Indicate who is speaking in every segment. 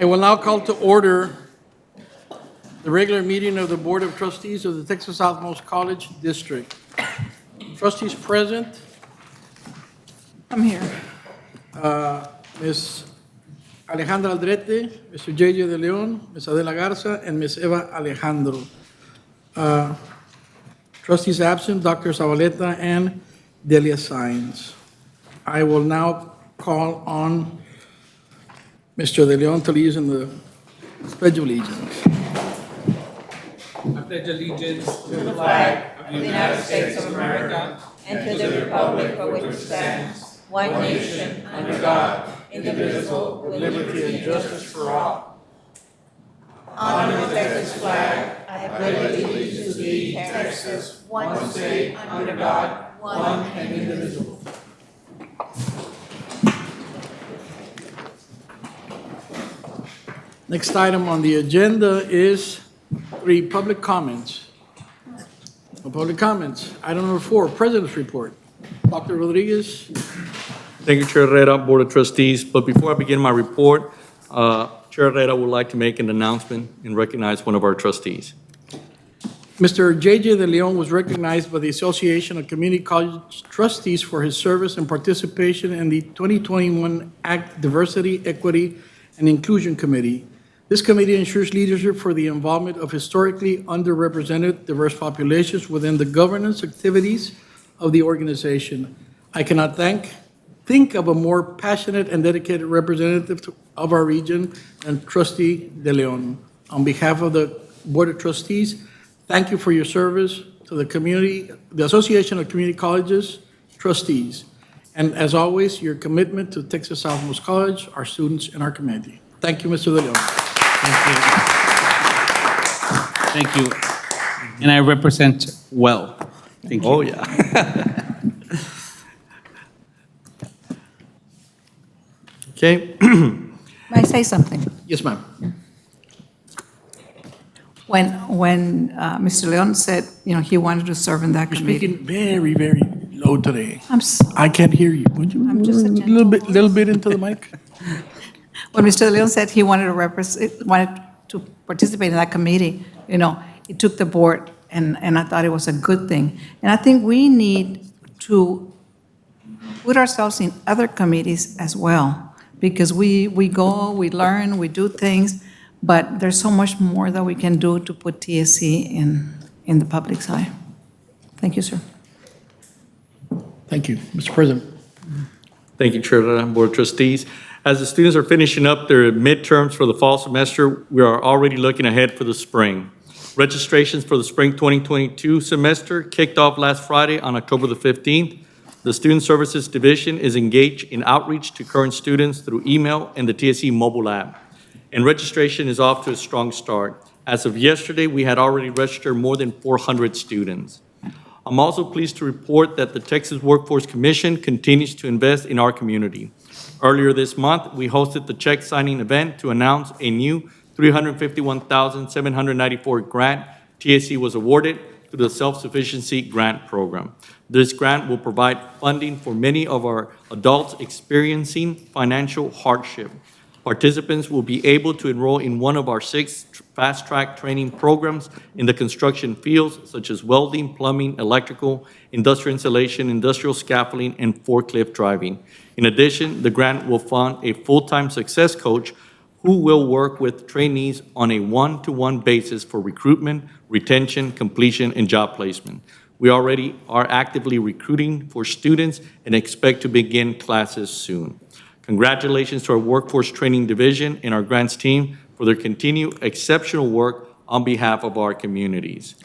Speaker 1: I will now call to order the regular meeting of the Board of Trustees of the Texas Southmost College District. Trustees present,
Speaker 2: I'm here.
Speaker 1: Ms. Alejandra Aldrete, Mr. J.J. De Leon, Ms. Adela Garza, and Ms. Eva Alejandro. Trustees absent, Dr. Zavaleta and Delia Saenz. I will now call on Mr. De Leon to lead us in the Pledge of Allegiance.
Speaker 3: I pledge allegiance to the flag of the United States of America and to the republic for which it stands, one nation, under God, indivisible, with liberty and justice for all. Honor the Texas flag. I pledge allegiance to thee, Texas, one state, under God, one and indivisible.
Speaker 1: Next item on the agenda is 3 public comments. No public comments. Item number 4, President's Report. Dr. Rodriguez.
Speaker 4: Thank you, Chair Herrera, Board of Trustees. But before I begin my report, Chair Herrera would like to make an announcement and recognize one of our trustees.
Speaker 1: Mr. J.J. De Leon was recognized by the Association of Community College Trustees for his service and participation in the 2021 Act Diversity, Equity, and Inclusion Committee. This committee ensures leadership for the involvement of historically underrepresented diverse populations within the governance activities of the organization. I cannot think of a more passionate and dedicated representative of our region than Trustee De Leon. On behalf of the Board of Trustees, thank you for your service to the community, the Association of Community Colleges Trustees, and as always, your commitment to Texas Southmost College, our students, and our community. Thank you, Mr. De Leon.
Speaker 5: Thank you. And I represent well. Thank you.
Speaker 4: Oh, yeah. Okay.
Speaker 2: May I say something?
Speaker 1: Yes, ma'am.
Speaker 2: When Mr. Leon said, he wanted to serve in that
Speaker 1: You're
Speaker 2: committee.
Speaker 1: speaking very, very low today.
Speaker 2: I'm sorry.
Speaker 1: I can't hear you. Would you
Speaker 2: I'm just a
Speaker 1: little bit into the mic?
Speaker 2: When Mr. Leon said he wanted to participate in that committee, it took the board, and I thought it was a good thing. And I think we need to put ourselves in other committees as well, because we go, we learn, we do things, but there's so much more that we can do to put TSC in the public's eye. Thank you, sir.
Speaker 1: Thank you, Mr. President.
Speaker 4: Thank you, Chair Herrera, Board of Trustees. As the students are finishing up their midterms for the fall semester, we are already looking ahead for the spring. Registrations for the spring 2022 semester kicked off last Friday on October the 15th. The Student Services Division is engaged in outreach to current students through email and the TSC mobile app. And registration is off to a strong start. As of yesterday, we had already registered more than 400 students. I'm also pleased to report that the Texas Workforce Commission continues to invest in our community. Earlier this month, we hosted the check signing event to announce a new $351,794 grant TSC was awarded through the Self-Sufficiency Grant Program. This grant will provide funding for many of our adults experiencing financial hardship. Participants will be able to enroll in one of our 6 fast-track training programs in the construction fields, such as welding, plumbing, electrical, industrial installation, industrial scaffolding, and forklift driving. In addition, the grant will fund a full-time success coach who will work with trainees on a one-to-one basis for recruitment, retention, completion, and job placement. We already are actively recruiting for students and expect to begin classes soon. Congratulations to our Workforce Training Division and our grants team for their continued exceptional work on behalf of our communities.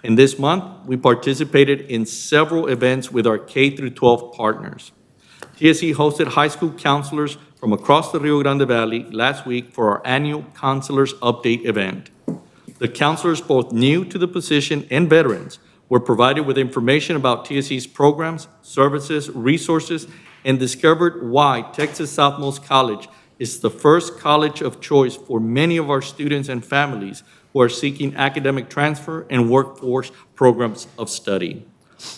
Speaker 4: And this month, we participated in several events with our K-12 partners. TSC hosted high school counselors from across the Rio Grande Valley last week for our annual Counselors Update event. The counselors, both new to the position and veterans, were provided with information about TSC's programs, services, resources, and discovered why Texas Southmost College is the first college of choice for many of our students and families who are seeking academic transfer and workforce programs of study.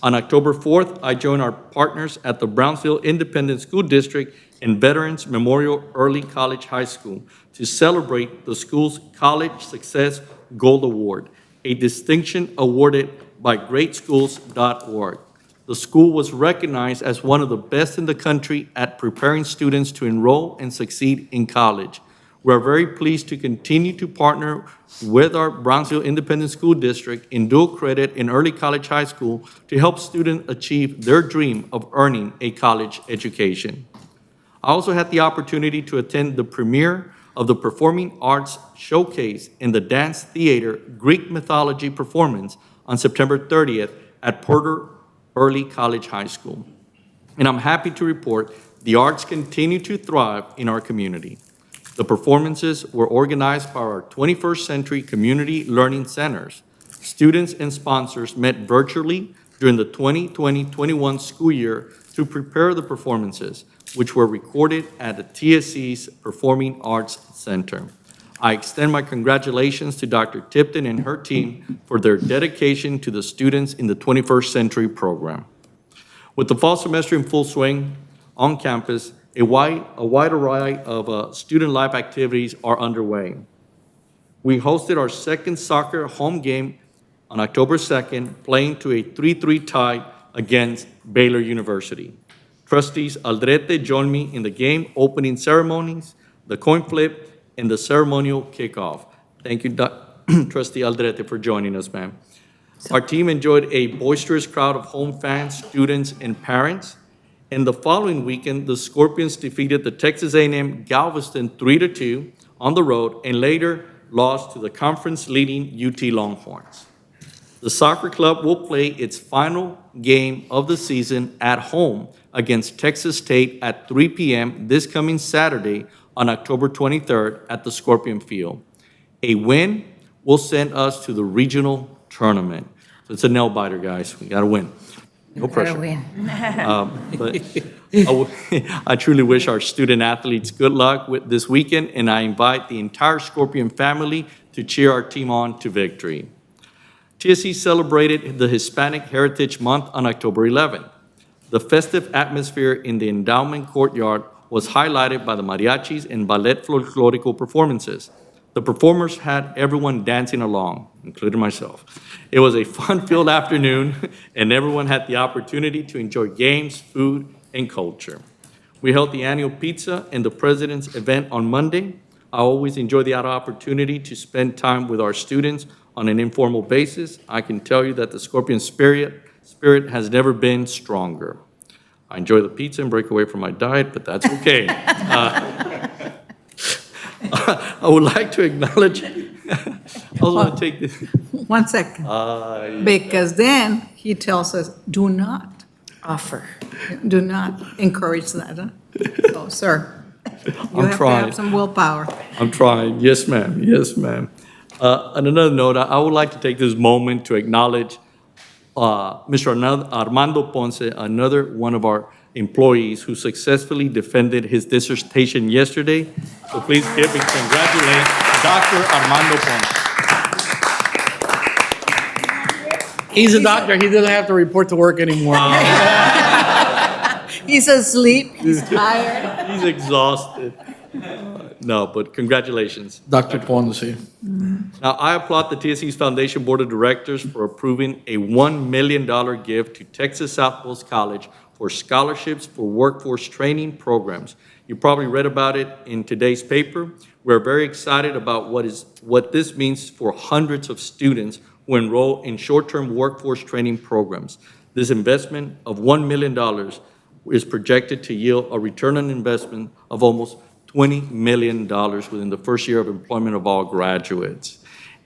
Speaker 4: On October 4th, I joined our partners at the Brownsville Independent School District and Veterans Memorial Early College High School to celebrate the school's College Success Gold Award, a distinction awarded by greatschools.org. The school was recognized as one of the best in the country at preparing students to enroll and succeed in college. We are very pleased to continue to partner with our Brownsville Independent School District in dual credit in early college high school to help students achieve their dream of earning a college education. I also had the opportunity to attend the premiere of the Performing Arts Showcase in the Dance Theater Greek Mythology performance on September 30th at Porter Early College High School. And I'm happy to report the arts continue to thrive in our community. The performances were organized by our 21st Century Community Learning Centers. Students and sponsors met virtually during the 2020-21 school year to prepare the performances, which were recorded at the TSC's Performing Arts Center. I extend my congratulations to Dr. Tipton and her team for their dedication to the students in the 21st Century program. With the fall semester in full swing on campus, a wide array of student life activities are underway. We hosted our second soccer home game on October 2nd, playing to a 3-3 tie against Baylor University. Trustees Aldrete joined me in the game opening ceremonies, the coin flip, and the ceremonial kickoff. Thank you, Trustee Aldrete, for joining us, ma'am. Our team enjoyed a boisterous crowd of home fans, students, and parents. And the following weekend, the Scorpions defeated the Texas A&M Galveston 3-2 on the road and later lost to the conference-leading UT Longhorns. The soccer club will play its final game of the season at home against Texas State at 3 p.m. this coming Saturday on October 23rd at the Scorpion Field. A win will send us to the regional tournament. So it's a nail-biter, guys. We got to win. No pressure. But I truly wish our student athletes good luck with this weekend, and I invite the entire Scorpion family to cheer our team on to victory. TSC celebrated the Hispanic Heritage Month on October 11th. The festive atmosphere in the endowment courtyard was highlighted by the mariachis and ballet folklorico performances. The performers had everyone dancing along, including myself. It was a fun-filled afternoon, and everyone had the opportunity to enjoy games, food, and culture. We held the annual pizza and the president's event on Monday. I always enjoy the opportunity to spend time with our students on an informal basis. I can tell you that the Scorpion spirit has never been stronger. I enjoy the pizza and break away from my diet, but that's okay. I would like to acknowledge, I was going to take this.
Speaker 2: 1 second. Because then he tells us, do not offer, do not encourage that. Huh? So, sir, you have to have some willpower.
Speaker 4: I'm trying. Yes, ma'am. Yes, ma'am. On another note, I would like to take this moment to acknowledge Mr. Armando Ponce, another one of our employees who successfully defended his dissertation yesterday. So please give and congratulate Dr. Armando Ponce.
Speaker 1: He's a doctor. He doesn't have to report to work anymore.
Speaker 2: He's asleep, he's tired.
Speaker 4: He's exhausted. No, but congratulations.
Speaker 1: Dr. Ponce.
Speaker 4: Now, I applaud the TSC's Foundation Board of Directors for approving a $1 million gift to Texas Southwest College for scholarships for workforce training programs. You probably read about it in today's paper. We're very excited about what this means for hundreds of students who enroll in short-term workforce training programs. This investment of $1 million is projected to yield a return on investment of almost $20 million within the first year of employment of all graduates.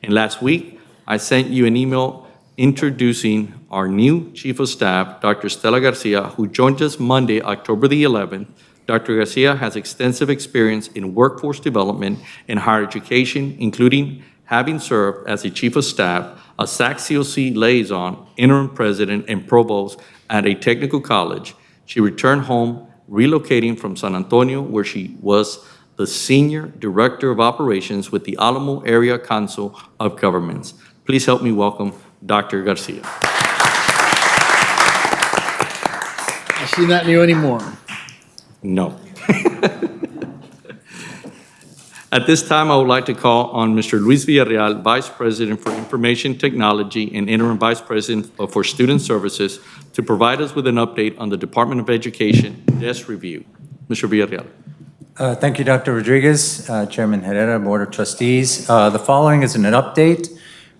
Speaker 4: And last week, I sent you an email introducing our new Chief of Staff, Dr. Stella Garcia, who joined us Monday, October the 11th. Dr. Garcia has extensive experience in workforce development and higher education, including having served as the Chief of Staff, a SAC-COC liaison, interim president, and provost at a technical college. She returned home, relocating from San Antonio, where she was the Senior Director of Operations with the Alamo Area Council of Governments. Please help me welcome Dr. Garcia.
Speaker 1: She's not new anymore.
Speaker 4: No. At this time, I would like to call on Mr. Luis Villarreal, Vice President for Information Technology and Interim Vice President for Student Services, to provide us with an update on the Department of Education desk review. Mr. Villarreal.
Speaker 6: Thank you, Dr. Rodriguez, Chairman Herrera, Board of Trustees. The following is an update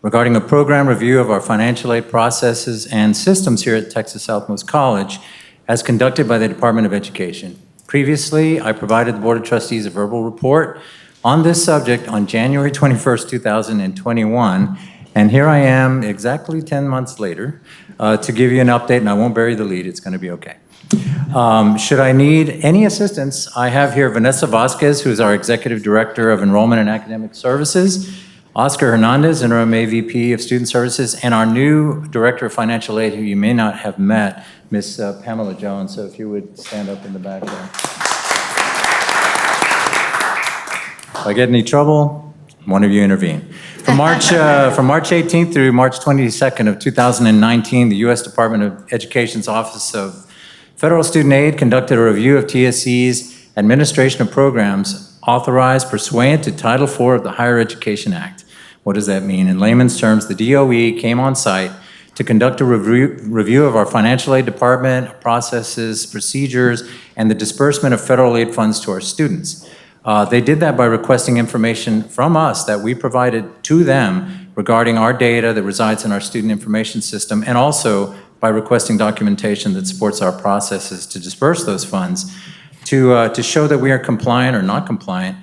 Speaker 6: regarding a program review of our financial aid processes and systems here at Texas Southmost College as conducted by the Department of Education. Previously, I provided the Board of Trustees a verbal report on this subject on January 21st, 2021, and here I am exactly 10 months later to give you an update, and I won't bury the lead, it's going to be okay. Should I need any assistance, I have here Vanessa Vasquez, who is our Executive Director of Enrollment and Academic Services, Oscar Hernandez, Interim AVP of Student Services, and our new Director of Financial Aid, who you may not have met, Ms. Pamela Jones. So if you would stand up in the back there. If I get any trouble, one of you intervene. From March 18th through March 22nd of 2019, the U.S. Department of Education's Office of Federal Student Aid conducted a review of TSC's administration of programs authorized pursuant to Title IV of the Higher Education Act. What does that mean? In layman's terms, the DOE came on site to conduct a review of our financial aid department, processes, procedures, and the disbursement of federal aid funds to our students. They did that by requesting information from us that we provided to them regarding our data that resides in our student information system, and also by requesting documentation that supports our processes to disperse those funds to show that we are compliant or not compliant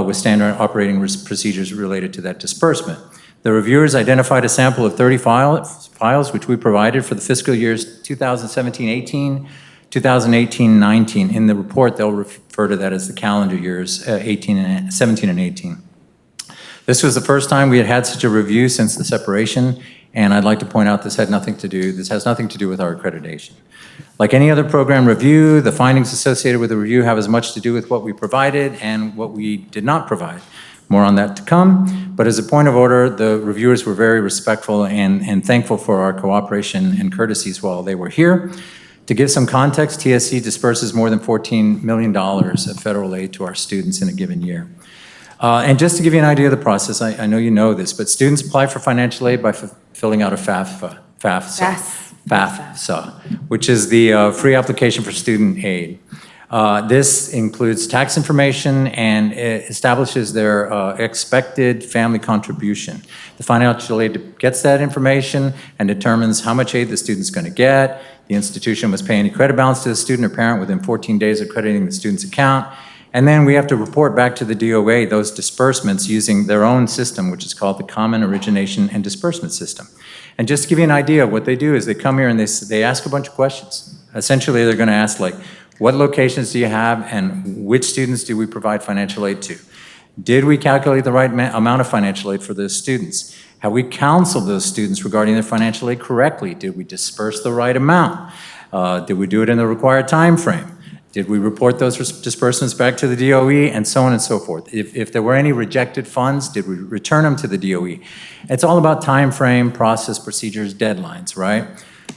Speaker 6: with standard operating procedures related to that disbursement. The reviewers identified a sample of 30 files which we provided for the fiscal years 2017-18, 2018-19. In the report, they'll refer to that as the calendar years 17 and 18. This was the first time we had had such a review since the separation, and I'd like to point out this has nothing to do with our accreditation. Like any other program review, the findings associated with the review have as much to do with what we provided and what we did not provide. More on that to come, but as a point of order, the reviewers were very respectful and thankful for our cooperation and courtesies while they were here. To give some context, TSC disperses more than $14 million of federal aid to our students in a given year. And just to give you an idea of the process, I know you know this, but students apply for financial aid by filling out a FAFSA, which is the free application for student aid. This includes tax information and it establishes their expected family contribution. The financial aid gets that information and determines how much aid the student's going to get. The institution must pay any credit balance to the student or parent within 14 days of crediting the student's account. And then we have to report back to the DOA those disbursements using their own system, which is called the Common Origination and Disbursement System. And just to give you an idea, what they do is they come here and they ask a bunch of questions. Essentially, they're going to ask, like, what locations do you have and which students do we provide financial aid to? Did we calculate the right amount of financial aid for those students? Have we counseled those students regarding their financial aid correctly? Did we disperse the right amount? Did we do it in the required time frame? Did we report those disbursements back to the DOE, and so on and so forth? If there were any rejected funds, did we return them to the DOE? It's all about time frame, process, procedures, deadlines, right?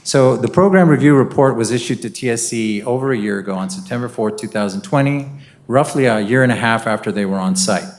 Speaker 6: So the program review report was issued to TSC over a year ago on September 4th, 2020, roughly a year and a half after they were on site.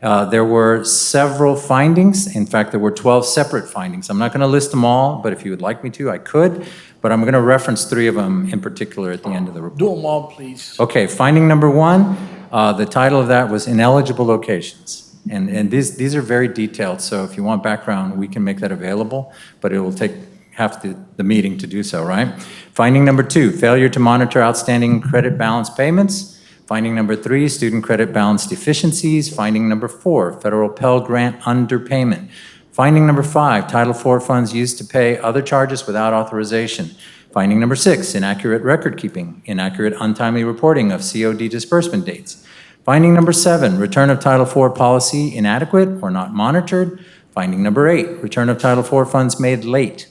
Speaker 6: There were several findings. In fact, there were 12 separate findings. I'm not going to list them all, but if you would like me to, I could. But I'm going to reference 3 of them in particular at the end of the report.
Speaker 1: Do them all, please.
Speaker 6: Okay, finding number 1, the title of that was ineligible locations. And these are very detailed, so if you want background, we can make that available, but it will take half the meeting to do so, right? Finding number 2, failure to monitor outstanding credit balance payments. Finding number 3, student credit balance deficiencies. Finding number 4, federal Pell Grant underpayment. Finding number 5, Title IV funds used to pay other charges without authorization. Finding number 6, inaccurate record keeping, inaccurate untimely reporting of COD disbursement dates. Finding number 7, return of Title IV policy inadequate or not monitored. Finding number 8, return of Title IV funds made late.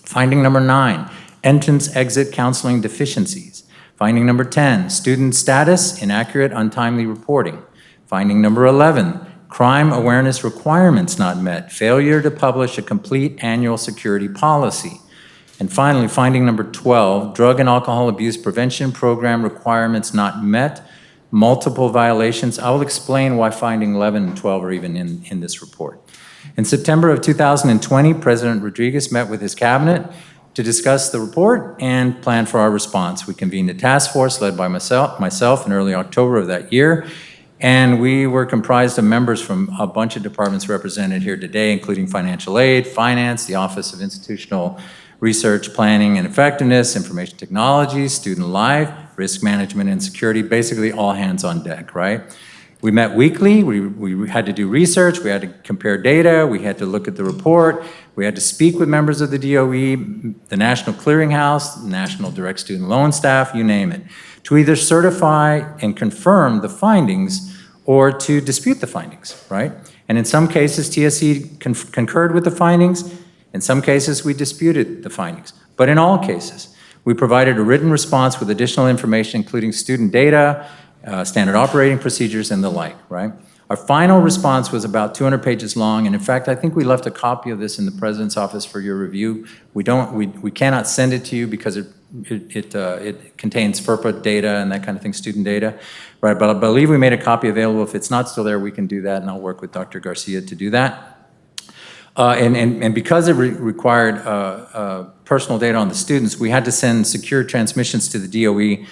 Speaker 6: Finding number 9, entrance-exit counseling deficiencies. Finding number 10, student status, inaccurate, untimely reporting. Finding number 11, crime awareness requirements not met, failure to publish a complete annual security policy. And finally, finding number 12, drug and alcohol abuse prevention program requirements not met, multiple violations. I will explain why finding 11 and 12 are even in this report. In September of 2020, President Rodriguez met with his cabinet to discuss the report and plan for our response. We convened a task force led by myself in early October of that year, and we were comprised of members from a bunch of departments represented here today, including financial aid, finance, the Office of Institutional Research, Planning and Effectiveness, information technology, student life, risk management and security, basically all hands on deck, right? We met weekly, we had to do research, we had to compare data, we had to look at the report, we had to speak with members of the DOE, the National Clearinghouse, National Direct Student Loan staff, you name it, to either certify and confirm the findings or to dispute the findings, right? And in some cases, TSC concurred with the findings, in some cases, we disputed the findings. But in all cases, we provided a written response with additional information, including student data, standard operating procedures, and the like, right? Our final response was about 200 pages long, and in fact, I think we left a copy of this in the President's office for your review. We cannot send it to you because it contains FERPA data and that kind of thing, student data, right? But I believe we made a copy available. If it's not still there, we can do that, and I'll work with Dr. Garcia to do that. And because it required personal data on the students, we had to send secure transmissions to the DOE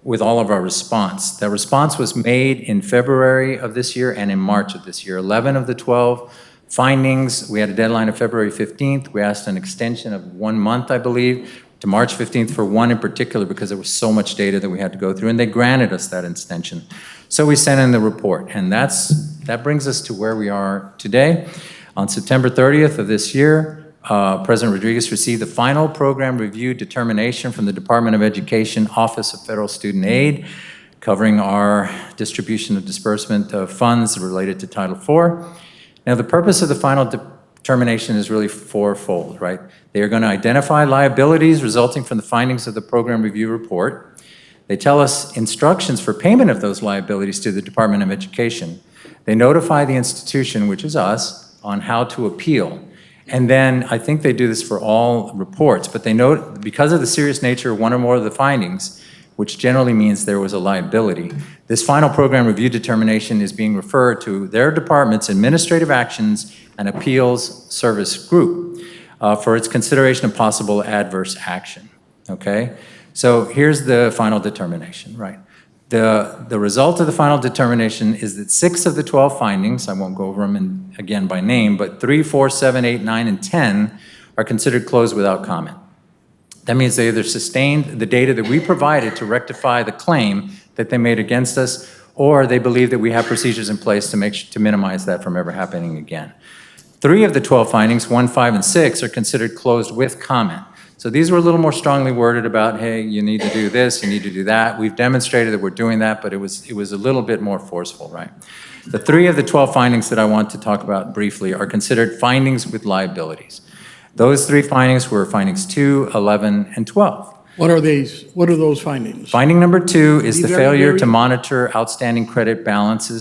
Speaker 6: with all of our response. That response was made in February of this year and in March of this year. 11 of the 12 findings, we had a deadline of February 15th. We asked an extension of 1 month, I believe, to March 15th for one in particular because there was so much data that we had to go through, and they granted us that extension. So we sent in the report, and that brings us to where we are today. On September 30th of this year, President Rodriguez received the final program review determination from the Department of Education Office of Federal Student Aid, covering our distribution of disbursement of funds related to Title IV. Now, the purpose of the final determination is really fourfold, right? They are going to identify liabilities resulting from the findings of the program review report. They tell us instructions for payment of those liabilities to the Department of Education. They notify the institution, which is us, on how to appeal. And then I think they do this for all reports, but they note because of the serious nature of one or more of the findings, which generally means there was a liability, this final program review determination is being referred to their department's administrative actions and appeals service group for its consideration of possible adverse action, okay? So here's the final determination, right? The result of the final determination is that 6 of the 12 findings, I won't go over them again by name, but 3, 4, 7, 8, 9, and 10 are considered closed without comment. That means they either sustained the data that we provided to rectify the claim that they made against us, or they believe that we have procedures in place to minimize that from ever happening again. 3 of the 12 findings, 1, 5, and 6, are considered closed with comment. So these were a little more strongly worded about, hey, you need to do this, you need to do that. We've demonstrated that we're doing that, but it was a little bit more forceful, right? The 3 of the 12 findings that I want to talk about briefly are considered findings with liabilities. Those 3 findings were findings 2, 11, and 12.
Speaker 1: What are these? What are those findings?
Speaker 6: Finding number 2 is the
Speaker 1: These are
Speaker 6: failure
Speaker 1: very-
Speaker 6: to monitor outstanding credit balance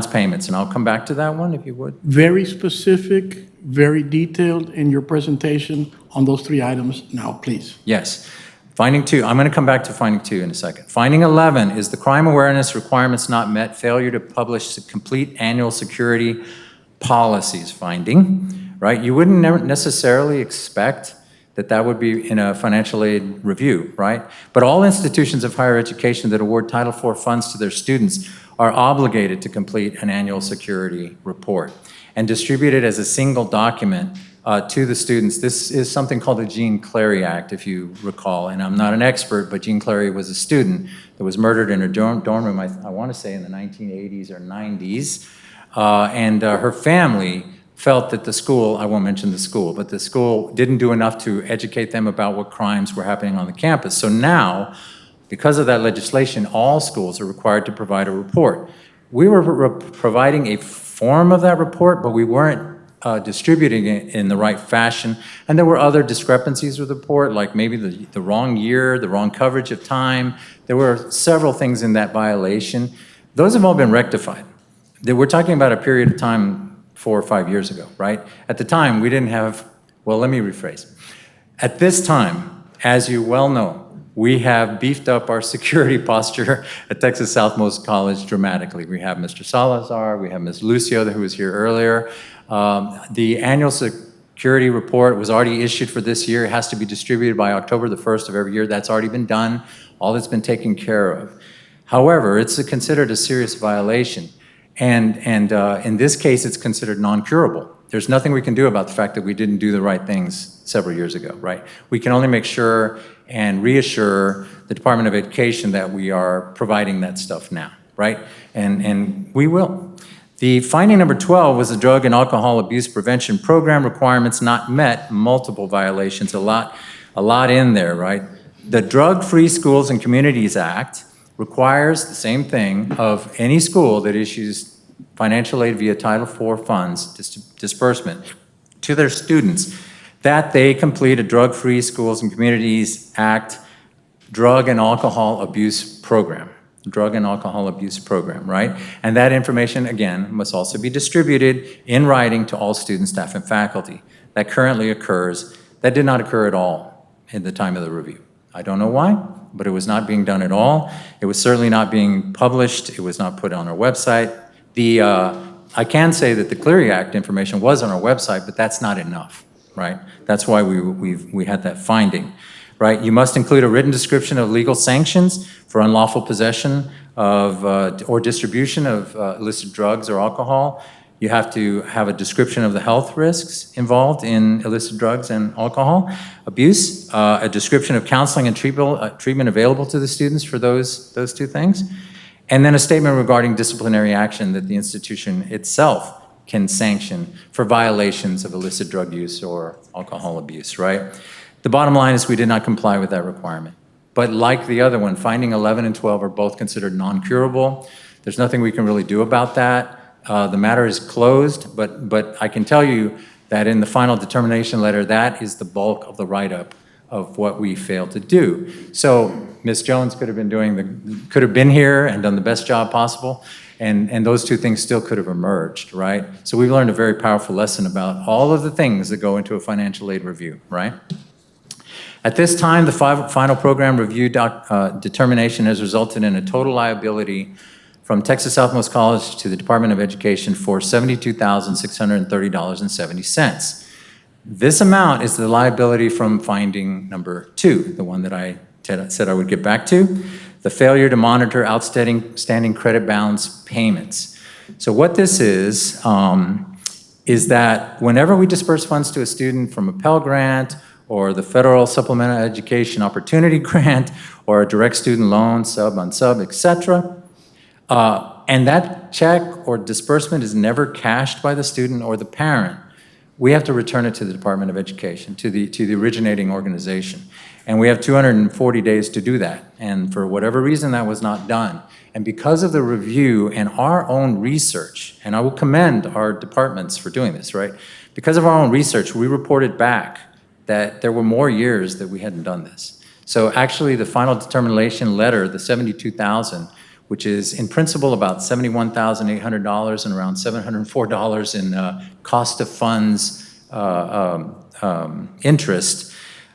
Speaker 6: payments, and I'll come back to that one if you would.
Speaker 1: Very specific, very detailed in your presentation on those 3 items now, please.
Speaker 6: Yes. Finding 2, I'm going to come back to finding 2 in a second. Finding 11 is the crime awareness requirements not met, failure to publish complete annual security policies finding, right? You wouldn't necessarily expect that would be in a financial aid review, right? But all institutions of higher education that award Title IV funds to their students are obligated to complete an annual security report and distribute it as a single document to the students. This is something called the Gene Clary Act, if you recall, and I'm not an expert, but Gene Clary was a student that was murdered in a dorm room, I want to say in the 1980s or 90s, and her family felt that the school, I won't mention the school, but the school didn't do enough to educate them about what crimes were happening on the campus. So now, because of that legislation, all schools are required to provide a report. We were providing a form of that report, but we weren't distributing it in the right fashion. And there were other discrepancies with the report, like maybe the wrong year, the wrong coverage of time. There were several things in that violation. Those have all been rectified. We're talking about a period of time 4 or 5 years ago, right? At the time, we didn't have, well, let me rephrase. At this time, as you well know, we have beefed up our security posture at Texas Southmost College dramatically. We have Mr. Salazar, we have Ms. Lucio, who was here earlier. The annual security report was already issued for this year. It has to be distributed by October the 1st of every year. That's already been done. All that's been taken care of. However, it's considered a serious violation. And in this case, it's considered non-curable. There's nothing we can do about the fact that we didn't do the right things several years ago, right? We can only make sure and reassure the Department of Education that we are providing that stuff now, right? And we will. The finding number 12 was the drug and alcohol abuse prevention program requirements not met, multiple violations, a lot in there, right? The Drug-Free Schools and Communities Act requires the same thing of any school that issues financial aid via Title IV funds disbursement to their students, that they complete a Drug-Free Schools and Communities Act drug and alcohol abuse program. Drug and alcohol abuse program, right? And that information, again, must also be distributed in writing to all students, staff, and faculty. That currently occurs. That did not occur at all at the time of the review. I don't know why, but it was not being done at all. It was certainly not being published. It was not put on our website. I can say that the Clary Act information was on our website, but that's not enough, right? That's why we had that finding, right? You must include a written description of legal sanctions for unlawful possession of or distribution of illicit drugs or alcohol. You have to have a description of the health risks involved in illicit drugs and alcohol abuse, a description of counseling and treatment available to the students for those two things, and then a statement regarding disciplinary action that the institution itself can sanction for violations of illicit drug use or alcohol abuse, right? The bottom line is we did not comply with that requirement. But like the other one, finding 11 and 12 are both considered non-curable. There's nothing we can really do about that. The matter is closed, but I can tell you that in the final determination letter, that is the bulk of the write-up of what we failed to do. So Ms. Jones could have been here and done the best job possible, and those two things still could have emerged, right? So we've learned a very powerful lesson about all of the things that go into a financial aid review, right? At this time, the final program review determination has resulted in a total liability from Texas Southmost College to the Department of Education for $72,630.70. This amount is the liability from finding number 2, the one that I said I would get back to, the failure to monitor outstanding credit balance payments. So what this is that whenever we disperse funds to a student from a Pell Grant or the Federal Supplemental Education Opportunity Grant or a direct student loan, sub-on-sub, et cetera, and that check or disbursement is never cashed by the student or the parent, we have to return it to the Department of Education, to the originating organization. And we have 240 days to do that. And for whatever reason, that was not done. And because of the review and our own research, and I will commend our departments for doing this, right? Because of our own research, we reported back that there were more years that we hadn't done this. So actually, the final determination letter, the $72,000, which is in principle about $71,800 and around $704 in cost of funds interest.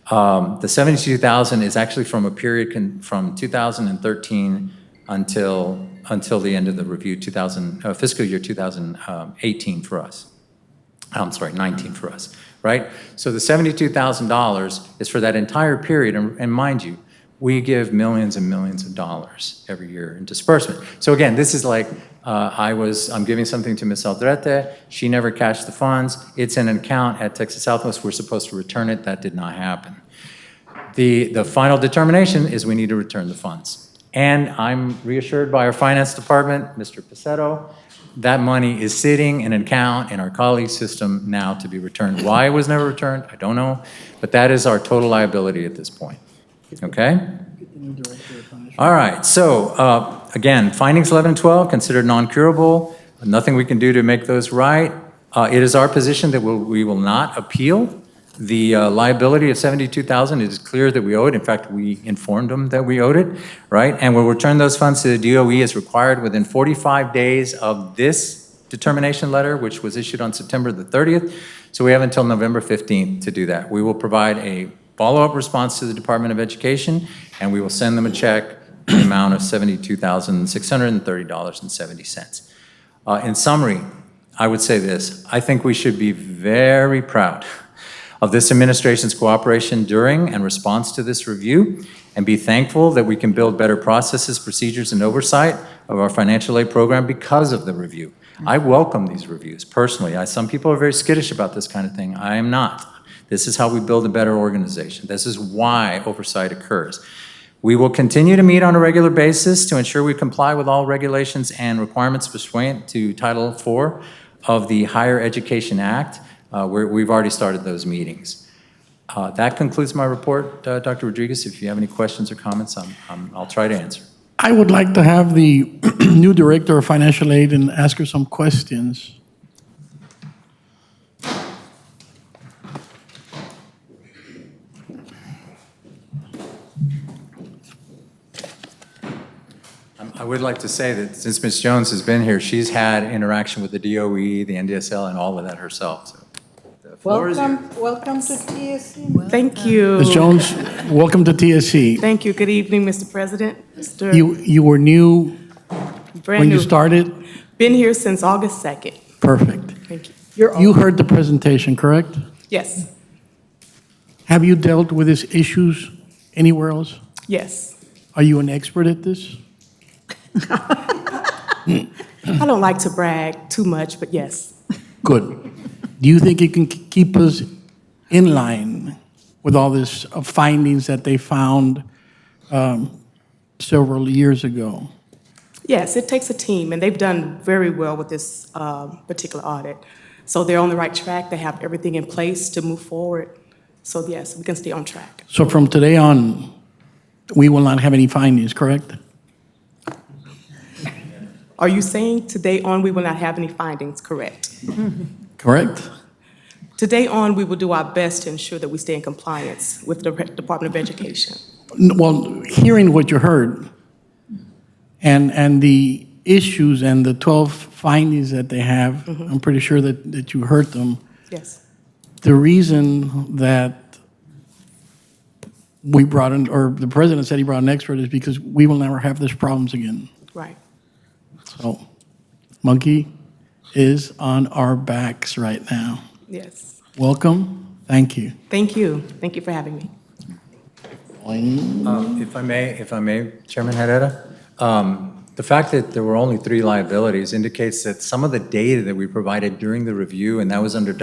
Speaker 6: The $72,000 is actually from a period from 2013 until the end of the review, fiscal year 2018 for us. I'm sorry, 19 for us, right? So the $72,000 is for that entire period, and mind you, we give millions and millions of dollars every year in disbursement. So again, this is like, I'm giving something to Ms. Aldrete, she never cashed the funds, it's in an account at Texas Southwest, we're supposed to return it, that did not happen. The final determination is we need to return the funds. And I'm reassured by our finance department, Mr. Pacetto, that money is sitting in an account in our colleague system now to be returned. Why it was never returned, I don't know, but that is our total liability at this point. Okay? All right, so again, findings 11 and 12 considered non-curable. Nothing we can do to make those right. It is our position that we will not appeal the liability of $72,000. It is clear that we owe it. In fact, we informed them that we owed it, right? And we'll return those funds to the DOE as required within 45 days of this determination letter, which was issued on September the 30th. So we have until November 15th to do that. We will provide a follow-up response to the Department of Education, and we will send them a check in the amount of $72,630.70. In summary, I would say this. I think we should be very proud of this administration's cooperation during and response to this review, and be thankful that we can build better processes, procedures, and oversight of our financial aid program because of the review. I welcome these reviews personally. Some people are very skittish about this kind of thing. I am not. This is how we build a better organization. This is why oversight occurs. We will continue to meet on a regular basis to ensure we comply with all regulations and requirements pursuant to Title IV of the Higher Education Act. We've already started those meetings. That concludes my report, Dr. Rodriguez. If you have any questions or comments, I'll try to answer.
Speaker 1: I would like to have the new Director of Financial Aid and ask her some questions.
Speaker 6: I would like to say that since Ms. Jones has been here, she's had interaction with the DOE, the NDSL, and all of that herself. So the floor is yours.
Speaker 2: Welcome to TSC.
Speaker 3: Thank you.
Speaker 1: Ms. Jones, welcome to TSC.
Speaker 3: Thank you. Good evening, Mr. President. Mr.
Speaker 1: You were new
Speaker 3: Brand
Speaker 1: when you
Speaker 3: new.
Speaker 1: started?
Speaker 3: Been here since August 2nd.
Speaker 1: Perfect.
Speaker 3: Thank you.
Speaker 1: You heard the presentation, correct?
Speaker 3: Yes,
Speaker 1: Have you dealt with these issues anywhere else?
Speaker 3: yes.
Speaker 1: Are you an expert at this?
Speaker 3: I don't like to brag too much, but yes.
Speaker 1: Good. Do you think it can keep us in line with all this findings that they found several years ago?
Speaker 3: Yes, it takes a team, and they've done very well with this particular audit. So they're on the right track. They have everything in place to move forward. So yes, we can stay on track.
Speaker 1: So from today on, we will not have any findings, correct?
Speaker 3: Are you saying today on we will not have any findings? Correct.
Speaker 1: Correct?
Speaker 3: Today on, we will do our best to ensure that we stay in compliance with the Department of Education.
Speaker 1: Well, hearing what you heard and the issues and the 12 findings that they have, I'm pretty sure that you heard them.
Speaker 3: Yes.
Speaker 1: The reason that we brought in, or the president said he brought an expert, is because we will never have these problems again.
Speaker 3: Right.
Speaker 1: So, monkey is on our backs right now.
Speaker 3: Yes.
Speaker 1: Welcome. Thank you.
Speaker 3: Thank you. Thank you for having me.
Speaker 6: If I may, Chairman Herrera, the fact that there were only 3 liabilities indicates that some of the data that we provided during the review, and that was under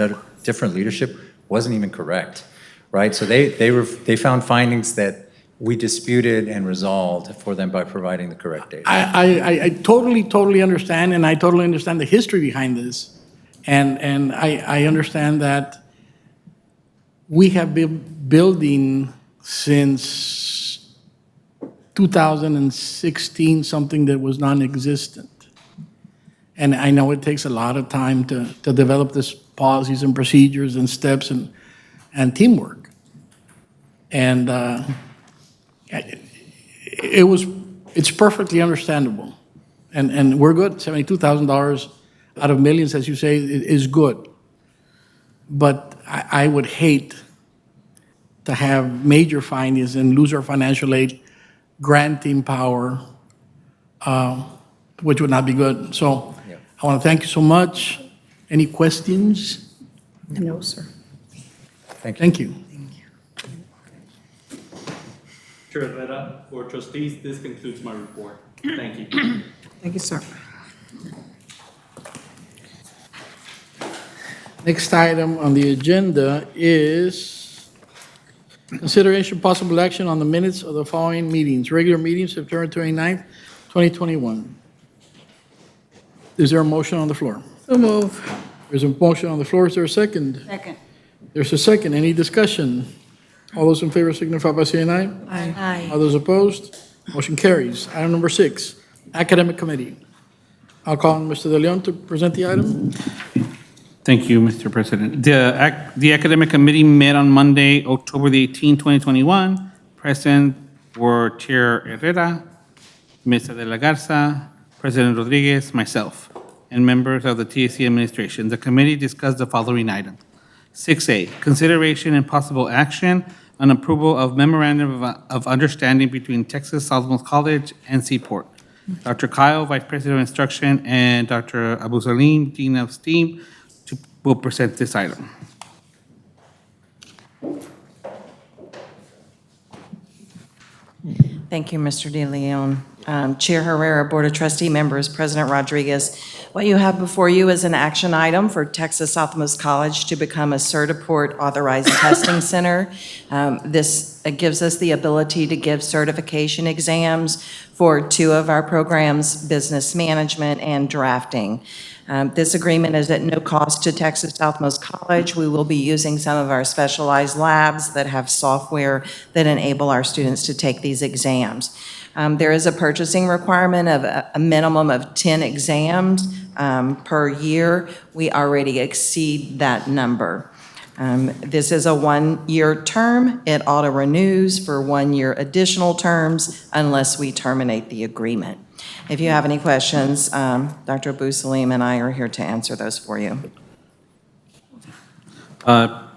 Speaker 6: different leadership, wasn't even correct, right? So they found findings that we disputed and resolved for them by providing the correct data.
Speaker 1: I totally understand, and I totally understand the history behind this. And I understand that we have been building since 2016 something that was non-existent. And I know it takes a lot of time to develop this policies and procedures and steps and teamwork. And it's perfectly understandable. And we're good. $72,000 out of millions, as you say, is good. But I would hate to have major findings and lose our financial aid granting power, which would not be good. So I want to thank you so much. Any questions?
Speaker 2: No, sir.
Speaker 6: Thank you.
Speaker 1: Thank you.
Speaker 4: Chair Herrera, for trustees, this concludes my report. Thank you.
Speaker 2: Thank you, sir.
Speaker 1: Next item on the agenda is consideration possible action on the minutes of the following meetings. Regular meeting, September 29th, 2021. Is there a motion on the floor?
Speaker 2: So move.
Speaker 1: There's a motion on the floor. Is there a second?
Speaker 2: Second.
Speaker 1: There's a second. Any discussion? All those in favor signify by saying aye.
Speaker 2: Aye.
Speaker 1: All those opposed? Motion carries. Item number 6, Academic Committee. I'll call on Mr. De Leon to present the item.
Speaker 5: Thank you, Mr. President. The Academic Committee met on Monday, October the 18th, 2021. Present were Chair Herrera, Mesa de la Garza, President Rodriguez, myself, and members of the TSC administration. The committee discussed the following items. 6A, consideration and possible action on approval of Memorandum of Understanding between Texas Southmost College and Seaport. Dr. Kyle, Vice President of Instruction, and Dr. Abu Salim, Dean of STEAM, will present this item.
Speaker 3: Thank you, Mr. De Leon. Chair Herrera, Board of Trustee members, President Rodriguez, what you have before you is an action item for Texas Southmost College to become a Certiport authorized testing center. This gives us the ability to give certification exams for 2 of our programs, business management and drafting. This agreement is at no cost to Texas Southmost College. We will be using some of our specialized labs that have software that enable our students to take these exams. There is a purchasing requirement of a minimum of 10 exams per year. We already exceed that number. This is a 1-year term. It auto-renews for 1 year additional terms unless we terminate the agreement. If you have any questions, Dr. Abu Salim and I are here to answer those for you.
Speaker 5: A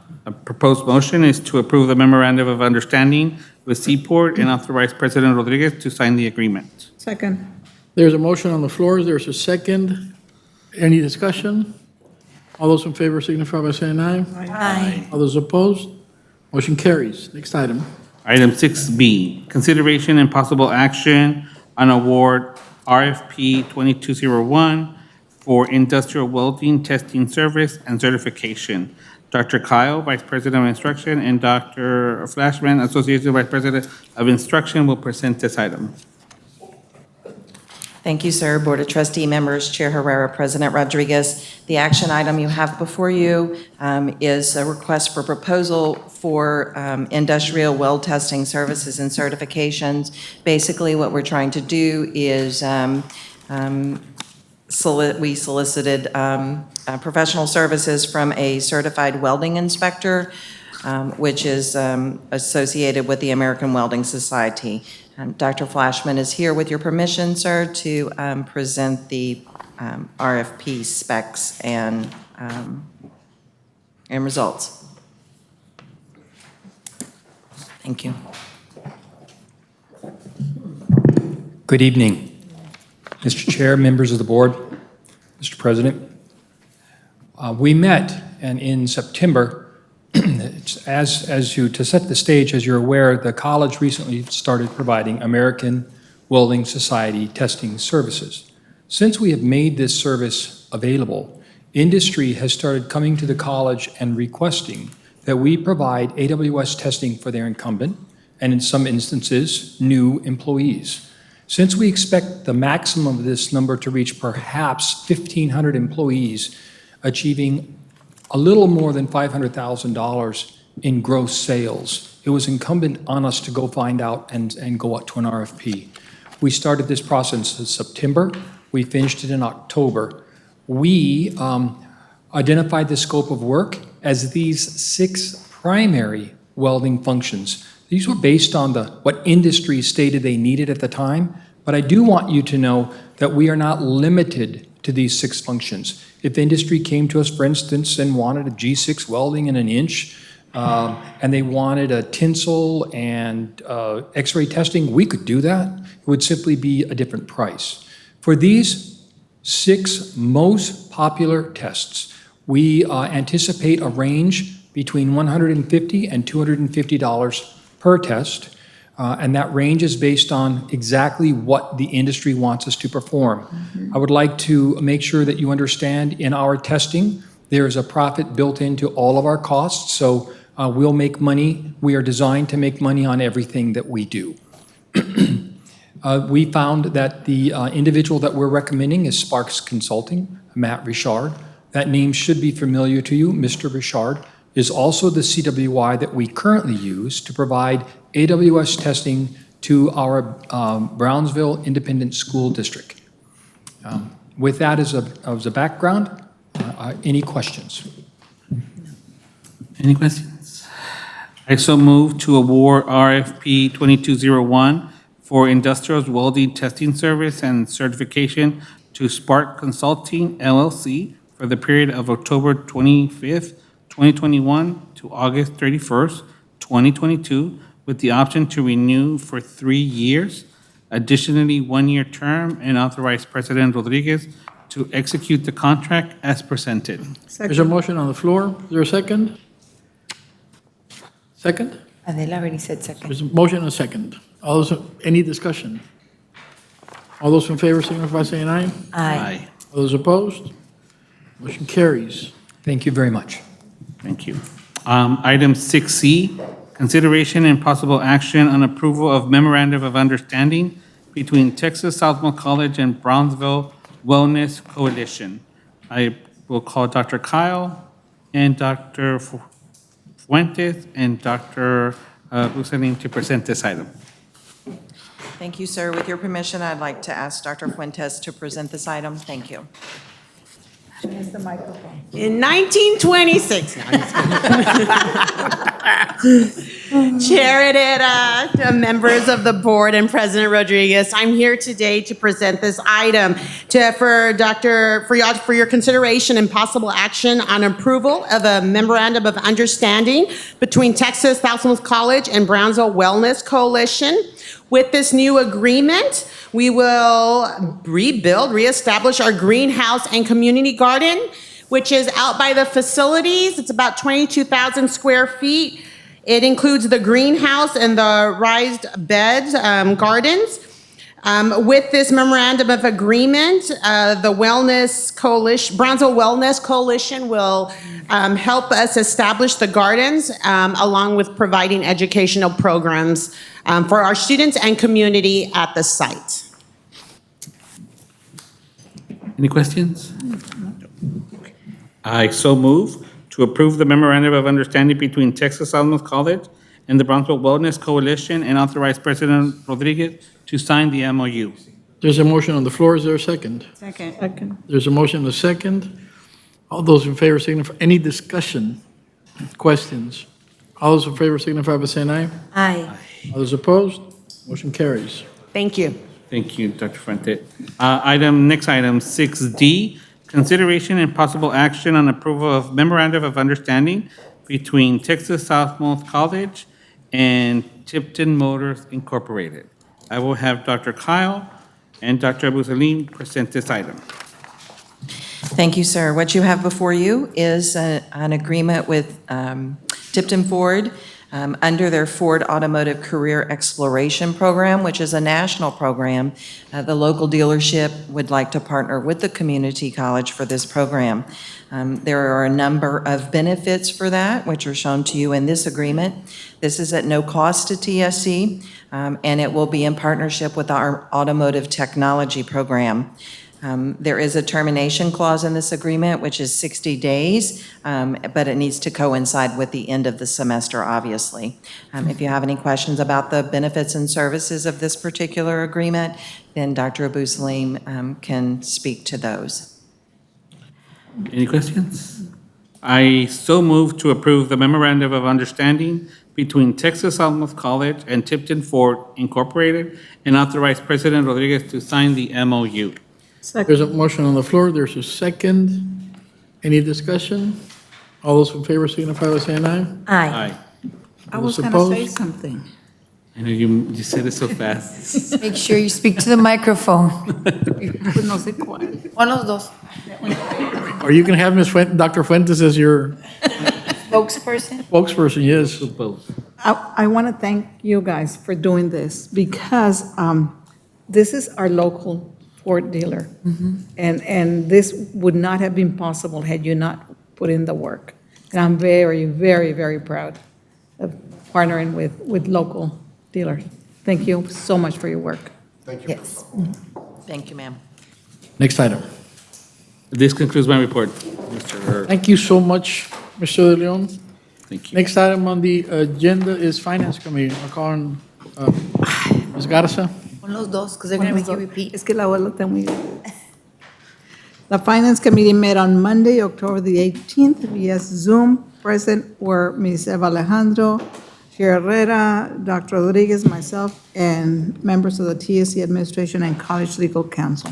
Speaker 5: proposed motion is to approve the Memorandum of Understanding with Seaport and authorize President Rodriguez to sign the agreement.
Speaker 2: Second.
Speaker 1: There's a motion on the floor. There's a second. Any discussion? All those in favor signify by saying aye.
Speaker 3: Aye.
Speaker 1: All those opposed? Motion carries. Next item.
Speaker 5: Item 6B, consideration and possible action on award RFP 2201 for industrial welding testing service and certification. Dr. Kyle, Vice President of Instruction, and Dr. Flashman, Associate Vice President of Instruction, will present this item.
Speaker 3: Thank you, sir. Board of Trustee members, Chair Herrera, President Rodriguez. The action item you have before you is a request for proposal for industrial weld testing services and certifications. Basically, what we're trying to do is we solicited professional services from a certified welding inspector, which is associated with the American Welding Society. Dr. Flashman is here with your permission, sir, to present the RFP specs and results. Thank you.
Speaker 7: Good evening, Mr. Chair, members of the board, Mr. President. We met, and in September, to set the stage, as you're aware, the college recently started providing American Welding Society testing services. Since we have made this service available, industry has started coming to the college and requesting that we provide AWS testing for their incumbent, and in some instances, new employees. Since we expect the maximum of this number to reach perhaps 1,500 employees, achieving a little more than $500,000 in gross sales, it was incumbent on us to go find out and go up to an RFP. We started this process in September. We finished it in October. We identified the scope of work as these 6 primary welding functions. These were based on what industry stated they needed at the time, but I do want you to know that we are not limited to these 6 functions. If industry came to us, for instance, and wanted a G6 welding in an inch, and they wanted a tinsel and X-ray testing, we could do that. It would simply be a different price. For these 6 most popular tests, we anticipate a range between $150 and $250 per test, and that range is based on exactly what the industry wants us to perform. Mm-hmm. I would like to make sure that you understand in our testing, there is a profit built into all of our costs, so we'll make money. We are designed to make money on everything that we do. We found that the individual that we're recommending is Sparks Consulting, Matt Richard. That name should be familiar to you. Mr. Richard is also the CWI that we currently use to provide AWS testing to our Brownsville Independent School District. With that as a background, any questions?
Speaker 5: Any questions? I so move to award RFP 2201 for industrial welding testing service and certification to Spark Consulting LLC for the period of October 25th, 2021 to August 31st, 2022, with the option to renew for 3 years. Additionally, 1-year term, and authorize President Rodriguez to execute the contract as presented.
Speaker 1: There's a motion on the floor. Is there a second? Second?
Speaker 3: Adela already said second.
Speaker 1: There's a motion and a second. All those, any discussion? All those in favor signify by saying aye.
Speaker 3: Aye.
Speaker 1: All those opposed? Motion carries.
Speaker 7: Thank you very much.
Speaker 5: Thank you. Item 6C, consideration and possible action on approval of memorandum of understanding between Texas Southmost College and Brownsville Wellness Coalition. I will call Dr. Kyle and Dr. Fuentes and Dr. Busalim to present this item.
Speaker 8: Thank you, sir. With your permission, I'd like to ask Dr. Fuentes to present this item. Thank you.
Speaker 2: Use the microphone.
Speaker 9: In 1926, Chair Herrera, members of the board, and President Rodriguez, I'm here today to present this item for your consideration and possible action on approval of a memorandum of understanding between Texas Southmost College and Brownsville Wellness Coalition. With this new agreement, we will reestablish our greenhouse and community garden, which is out by the facilities. It's about 22,000 square feet. It includes the greenhouse and the raised beds, gardens. With this memorandum of agreement, the Wellness Coalition, Brownsville Wellness Coalition will help us establish the gardens, along with providing educational programs for our students and community at the site.
Speaker 5: Any questions? I so move to approve the memorandum of understanding between Texas Southmost College and the Brownsville Wellness Coalition and authorize President Rodriguez to sign the MOU.
Speaker 1: There's a motion on the floor. Is there a second?
Speaker 2: Second.
Speaker 1: There's a motion and a second. All those in favor signify, any discussion, questions? All those in favor signify by saying aye.
Speaker 3: Aye.
Speaker 1: All those opposed? Motion carries.
Speaker 9: Thank you.
Speaker 5: Thank you, Dr. Fuente. Next item, 6D, consideration and possible action on approval of memorandum of understanding between Texas Southmost College and Tipton Motors Incorporated. I will have Dr. Kyle and Dr. Busalim present this item.
Speaker 8: Thank you, sir. What you have before you is an agreement with Tipton Ford under their Ford Automotive Career Exploration Program, which is a national program. The local dealership would like to partner with the community college for this program. There are a number of benefits for that, which are shown to you in this agreement. This is at no cost to TSC, and it will be in partnership with our automotive technology program. There is a termination clause in this agreement, which is 60 days, but it needs to coincide with the end of the semester, obviously. If you have any questions about the benefits and services of this particular agreement, then Dr. Abusalim can speak to those.
Speaker 5: Any questions? I so move to approve the memorandum of understanding between Texas Southmost College and Tipton Ford Incorporated and authorize President Rodriguez to sign the MOU.
Speaker 1: There's a motion on the floor. There's a second. Any discussion? All those in favor signify by saying aye.
Speaker 3: Aye.
Speaker 2: I was
Speaker 1: Those
Speaker 2: going to say
Speaker 1: opposed?
Speaker 2: something.
Speaker 5: I know you said it so fast.
Speaker 3: Make sure you speak to the microphone.
Speaker 2: Pues no sé cuál.
Speaker 3: One of those.
Speaker 1: Are you going to have Dr. Fuentes as your
Speaker 3: Spokesperson?
Speaker 1: spokesperson? Yes.
Speaker 2: I want to thank you guys for doing this because this is our local Ford dealer. And this would not have been possible had you not put in the work. And I'm very, very, very proud of partnering with local dealers. Thank you so much for your work.
Speaker 3: Yes.
Speaker 8: Thank you, ma'am.
Speaker 1: Next item.
Speaker 5: This concludes my report, Mr.
Speaker 1: Thank you so much, Mr. De Leon.
Speaker 5: Thank you.
Speaker 1: Next item on the agenda is Finance Committee. I'll call on Ms. Garza.
Speaker 3: One of those, because they're going to make you repeat.
Speaker 2: Es que la voz la tengo muy bien. The Finance Committee met on Monday, October the 18th via Zoom. Present were Ms. Eva Alejandro, Chair Herrera, Dr. Rodriguez, myself, and members of the TSC Administration and College Legal Counsel.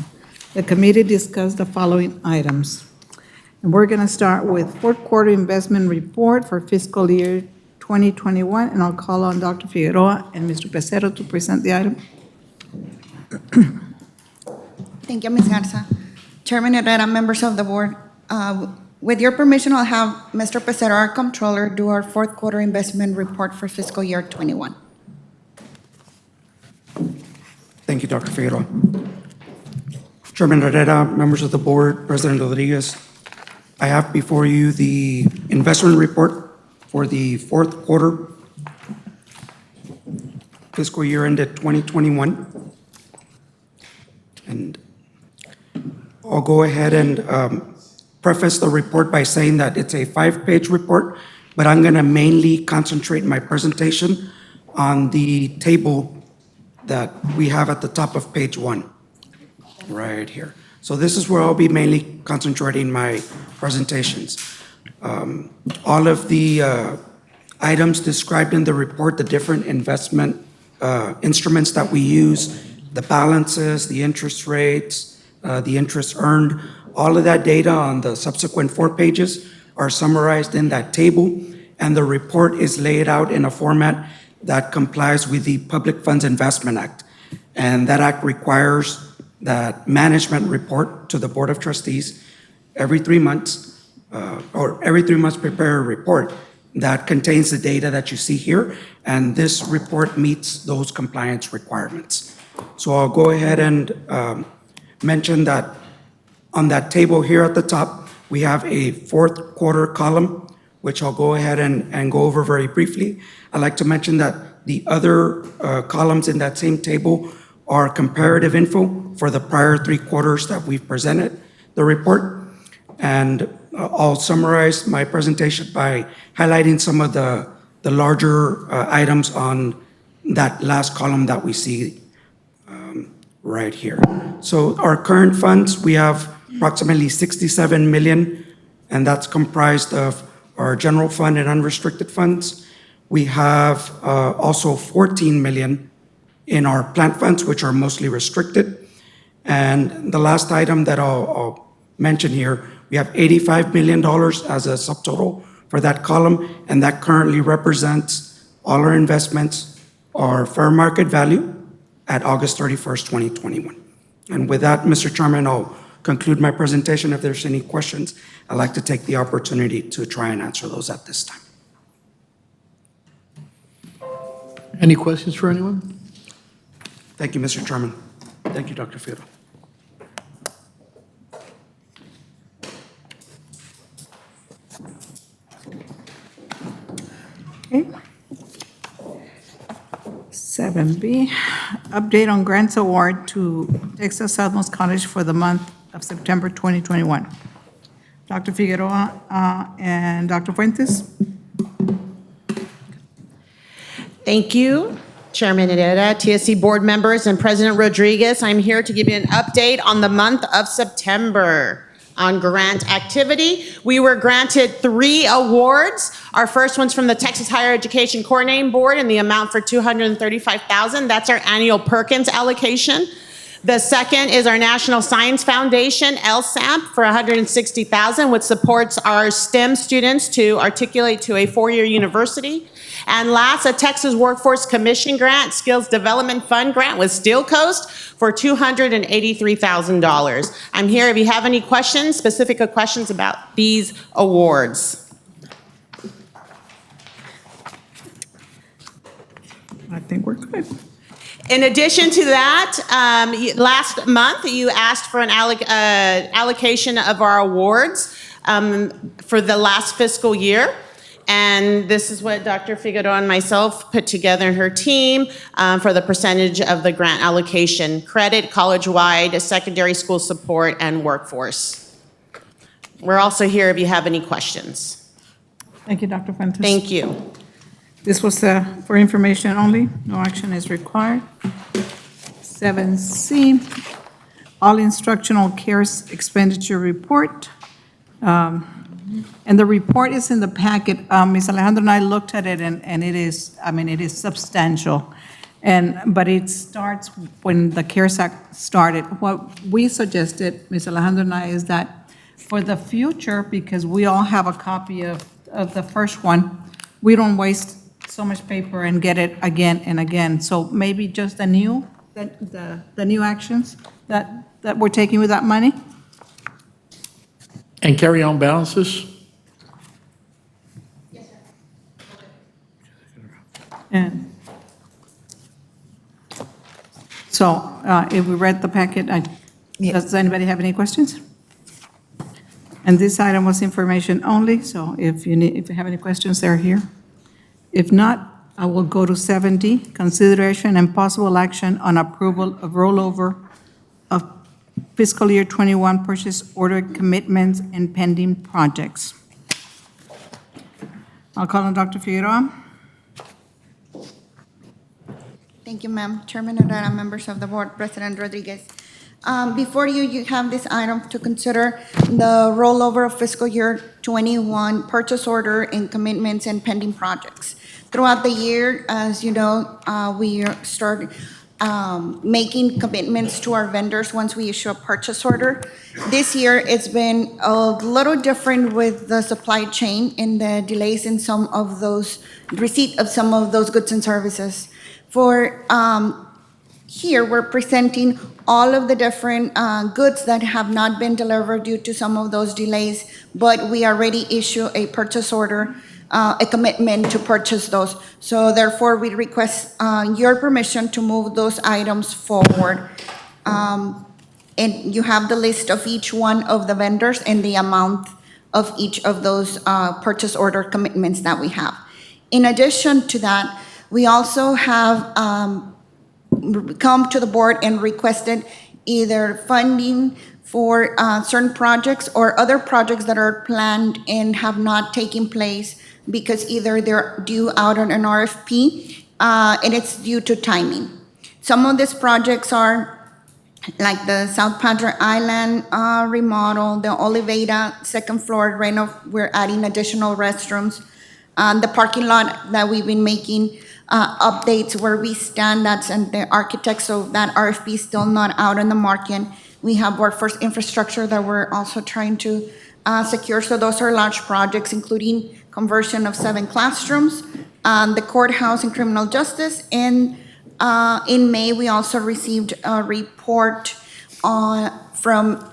Speaker 2: The committee discussed the following items. And we're going to start with fourth quarter investment report for fiscal year 2021, and I'll call on Dr. Figueroa and Mr. Pecero to present the item.
Speaker 10: Thank you, Ms. Garza. Chairman Herrera, members of the board, with your permission, I'll have Mr. Pecero, our comptroller, do our fourth quarter investment report for fiscal year 21.
Speaker 11: Thank you, Dr. Figueroa. Chairman Herrera, members of the board, President Rodriguez, I have before you the investment report for the fourth quarter fiscal year ended 2021. And I'll go ahead and preface the report by saying that it's a 5-page report, but I'm going to mainly concentrate my presentation on the table that we have at the top of page 1, right here. So this is where I'll be mainly concentrating my presentations. All of the items described in the report, the different investment instruments that we use, the balances, the interest rates, the interest earned, all of that data on the subsequent 4 pages are summarized in that table, and the report is laid out in a format that complies with the Public Funds Investment Act. And that act requires that management report to the Board of Trustees every 3 months, or every 3 months prepare a report that contains the data that you see here, and this report meets those compliance requirements. So I'll go ahead and mention that on that table here at the top, we have a fourth quarter column, which I'll go ahead and go over very briefly. I'd like to mention that the other columns in that same table are comparative info for the prior 3 quarters that we've presented the report. And I'll summarize my presentation by highlighting some of the larger items on that last column that we see right here. So our current funds, we have approximately 67 million, and that's comprised of our general fund and unrestricted funds. We have also 14 million in our plant funds, which are mostly restricted. And the last item that I'll mention here, we have $85 million as a subtotal for that column, and that currently represents all our investments, our fair market value at August 31st, 2021. And with that, Mr. Chairman, I'll conclude my presentation. If there's any questions, I'd like to take the opportunity to try and answer those at this time.
Speaker 1: Any questions for anyone?
Speaker 11: Thank you, Mr. Chairman. Thank you, Dr. Figueroa.
Speaker 2: Okay. 7B, update on grants award to Texas Southmost College for the month of September 2021. Dr. Figueroa and Dr. Fuentes.
Speaker 9: Thank you, Chairman Herrera, TSC board members, and President Rodriguez. I'm here to give you an update on the month of September on grant activity. We were granted 3 awards. Our first one's from the Texas Higher Education Coordinating Board in the amount for $235,000. That's our annual Perkins allocation. The second is our National Science Foundation, LSAP, for $160,000, which supports our STEM students to articulate to a 4-year university. And last, a Texas Workforce Commission grant, Skills Development Fund grant with Steel Coast for $283,000. I'm here if you have any questions, specific questions about these awards.
Speaker 2: I think we're good.
Speaker 9: In addition to that, last month you asked for an allocation of our awards for the last fiscal year. And this is what Dr. Figueroa and myself put together in her team for the percentage of the grant allocation: credit, college-wide, secondary school support, and workforce. We're also here if you have any questions.
Speaker 2: Thank you, Dr. Fuentes.
Speaker 9: Thank you.
Speaker 2: This was for information only. No action is required. 7C, all instructional CARES expenditure report. And the report is in the packet. Ms. Alejandra and I looked at it, and it is, I mean, it is substantial. But it starts when the CARES Act started. What we suggested, Ms. Alejandra and I, is that for the future, because we all have a copy of the first one, we don't waste so much paper and get it again and again. So maybe just the new actions that we're taking with that money?
Speaker 1: And carry on balances?
Speaker 2: And so if we read the packet, does anybody have any questions? And this item was information only, so if you have any questions, they're here. If not, I will go to 7D, consideration and possible action on approval of rollover of fiscal year 21 purchase order commitments and pending projects. I'll call on Dr. Figueroa.
Speaker 10: Thank you, ma'am. Chairman Herrera, members of the board, President Rodriguez. Before you, you have this item to consider the rollover of fiscal year 21 purchase order and commitments and pending projects. Throughout the year, as you know, we start making commitments to our vendors once we issue a purchase order. This year, it's been a little different with the supply chain and the delays in some of those, receipt of some of those goods and services. For here, we're presenting all of the different goods that have not been delivered due to some of those delays, but we already issue a purchase order, a commitment to purchase those. So therefore, we request your permission to move those items forward. And you have the list of each one of the vendors and the amount of each of those purchase order commitments that we have. In addition to that, we also have come to the board and requested either funding for certain projects or other projects that are planned and have not taken place because either they're due out on an RFP and it's due to timing. Some of these projects are like the South Padre Island remodel, the Oliveda second floor reno, we're adding additional restrooms. The parking lot that we've been making updates where we stand, that's and the architect, so that RFP is still not out on the market. We have workforce infrastructure that we're also trying to secure. So those are large projects, including conversion of 7 classrooms, the courthouse and criminal justice. And in May, we also received a report from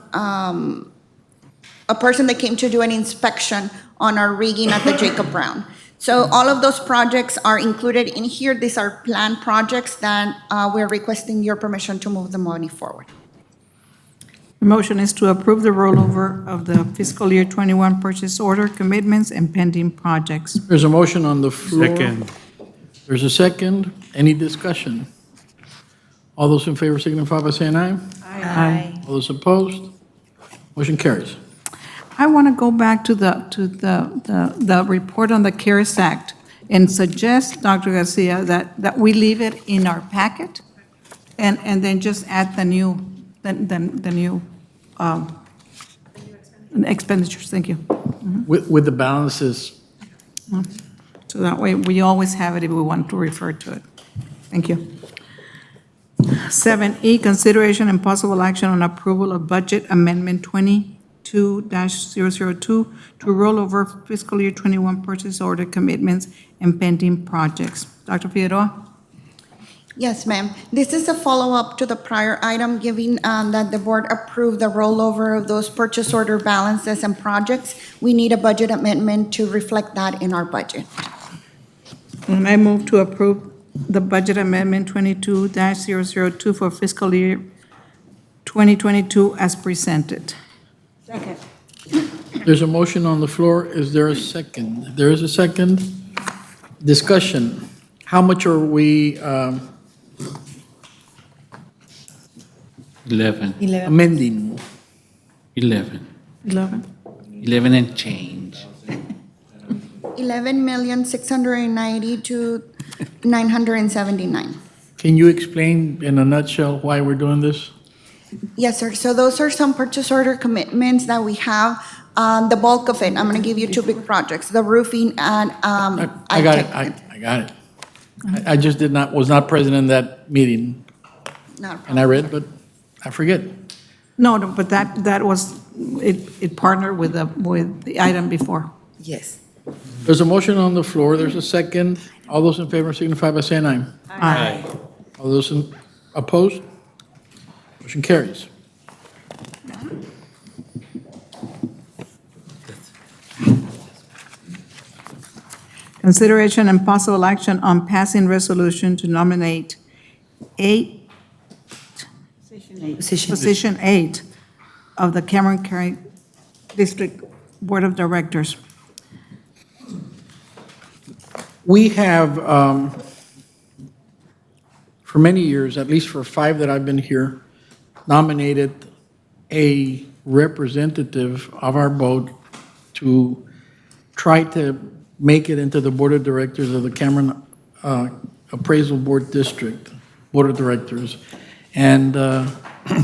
Speaker 10: a person that came to do an inspection on our rigging at the Jacob Brown. So all of those projects are included in here. These are planned projects that we're requesting your permission to move the money forward.
Speaker 2: The motion is to approve the rollover of the fiscal year 21 purchase order commitments and pending projects.
Speaker 1: There's a motion on the floor.
Speaker 5: Second.
Speaker 1: There's a second. Any discussion? All those in favor signify by saying aye.
Speaker 2: Aye.
Speaker 1: All those opposed? Motion carries.
Speaker 2: I want to go back to the report on the CARES Act and suggest, Dr. Garcia, that we leave it in our packet and then just add the new expenditures. Thank you.
Speaker 1: With the balances,
Speaker 2: So that way, we always have it if we want to refer to it. Thank you. 7E, consideration and possible action on approval of budget amendment 22-002 to roll over fiscal year 21 purchase order commitments and pending projects. Dr. Figueroa?
Speaker 10: Yes, ma'am. This is a follow-up to the prior item, given that the board approved the rollover of those purchase order balances and projects. We need a budget amendment to reflect that in our budget.
Speaker 2: And I move to approve the budget amendment 22-002 for fiscal year 2022 as presented.
Speaker 1: there's a motion on the floor. Is there a second? There is a second. Discussion. How much are we
Speaker 5: 11.
Speaker 1: amending?
Speaker 5: 11.
Speaker 2: 11.
Speaker 5: 11 and change.
Speaker 10: 11,690 to 979.
Speaker 1: Can you explain in a nutshell why we're doing this?
Speaker 10: Yes, sir. So those are some purchase order commitments that we have. The bulk of it, I'm going to give you 2 big projects, the roofing and
Speaker 1: I got it. I got it. I just was not present in that meeting, and I read, but I forget.
Speaker 2: No, but that was, it partnered with the item before.
Speaker 8: Yes.
Speaker 1: There's a motion on the floor. There's a second. All those in favor signify by saying aye.
Speaker 2: Aye.
Speaker 1: All those opposed? Motion carries.
Speaker 2: Consideration and possible action on passing resolution to nominate position 8 of the Cameron County District Board of Directors.
Speaker 1: We have, for many years, at least for 5 that I've been here, nominated a representative of our board to try to make it into the Board of Directors of the Cameron Appraisal Board District, Board of Directors. And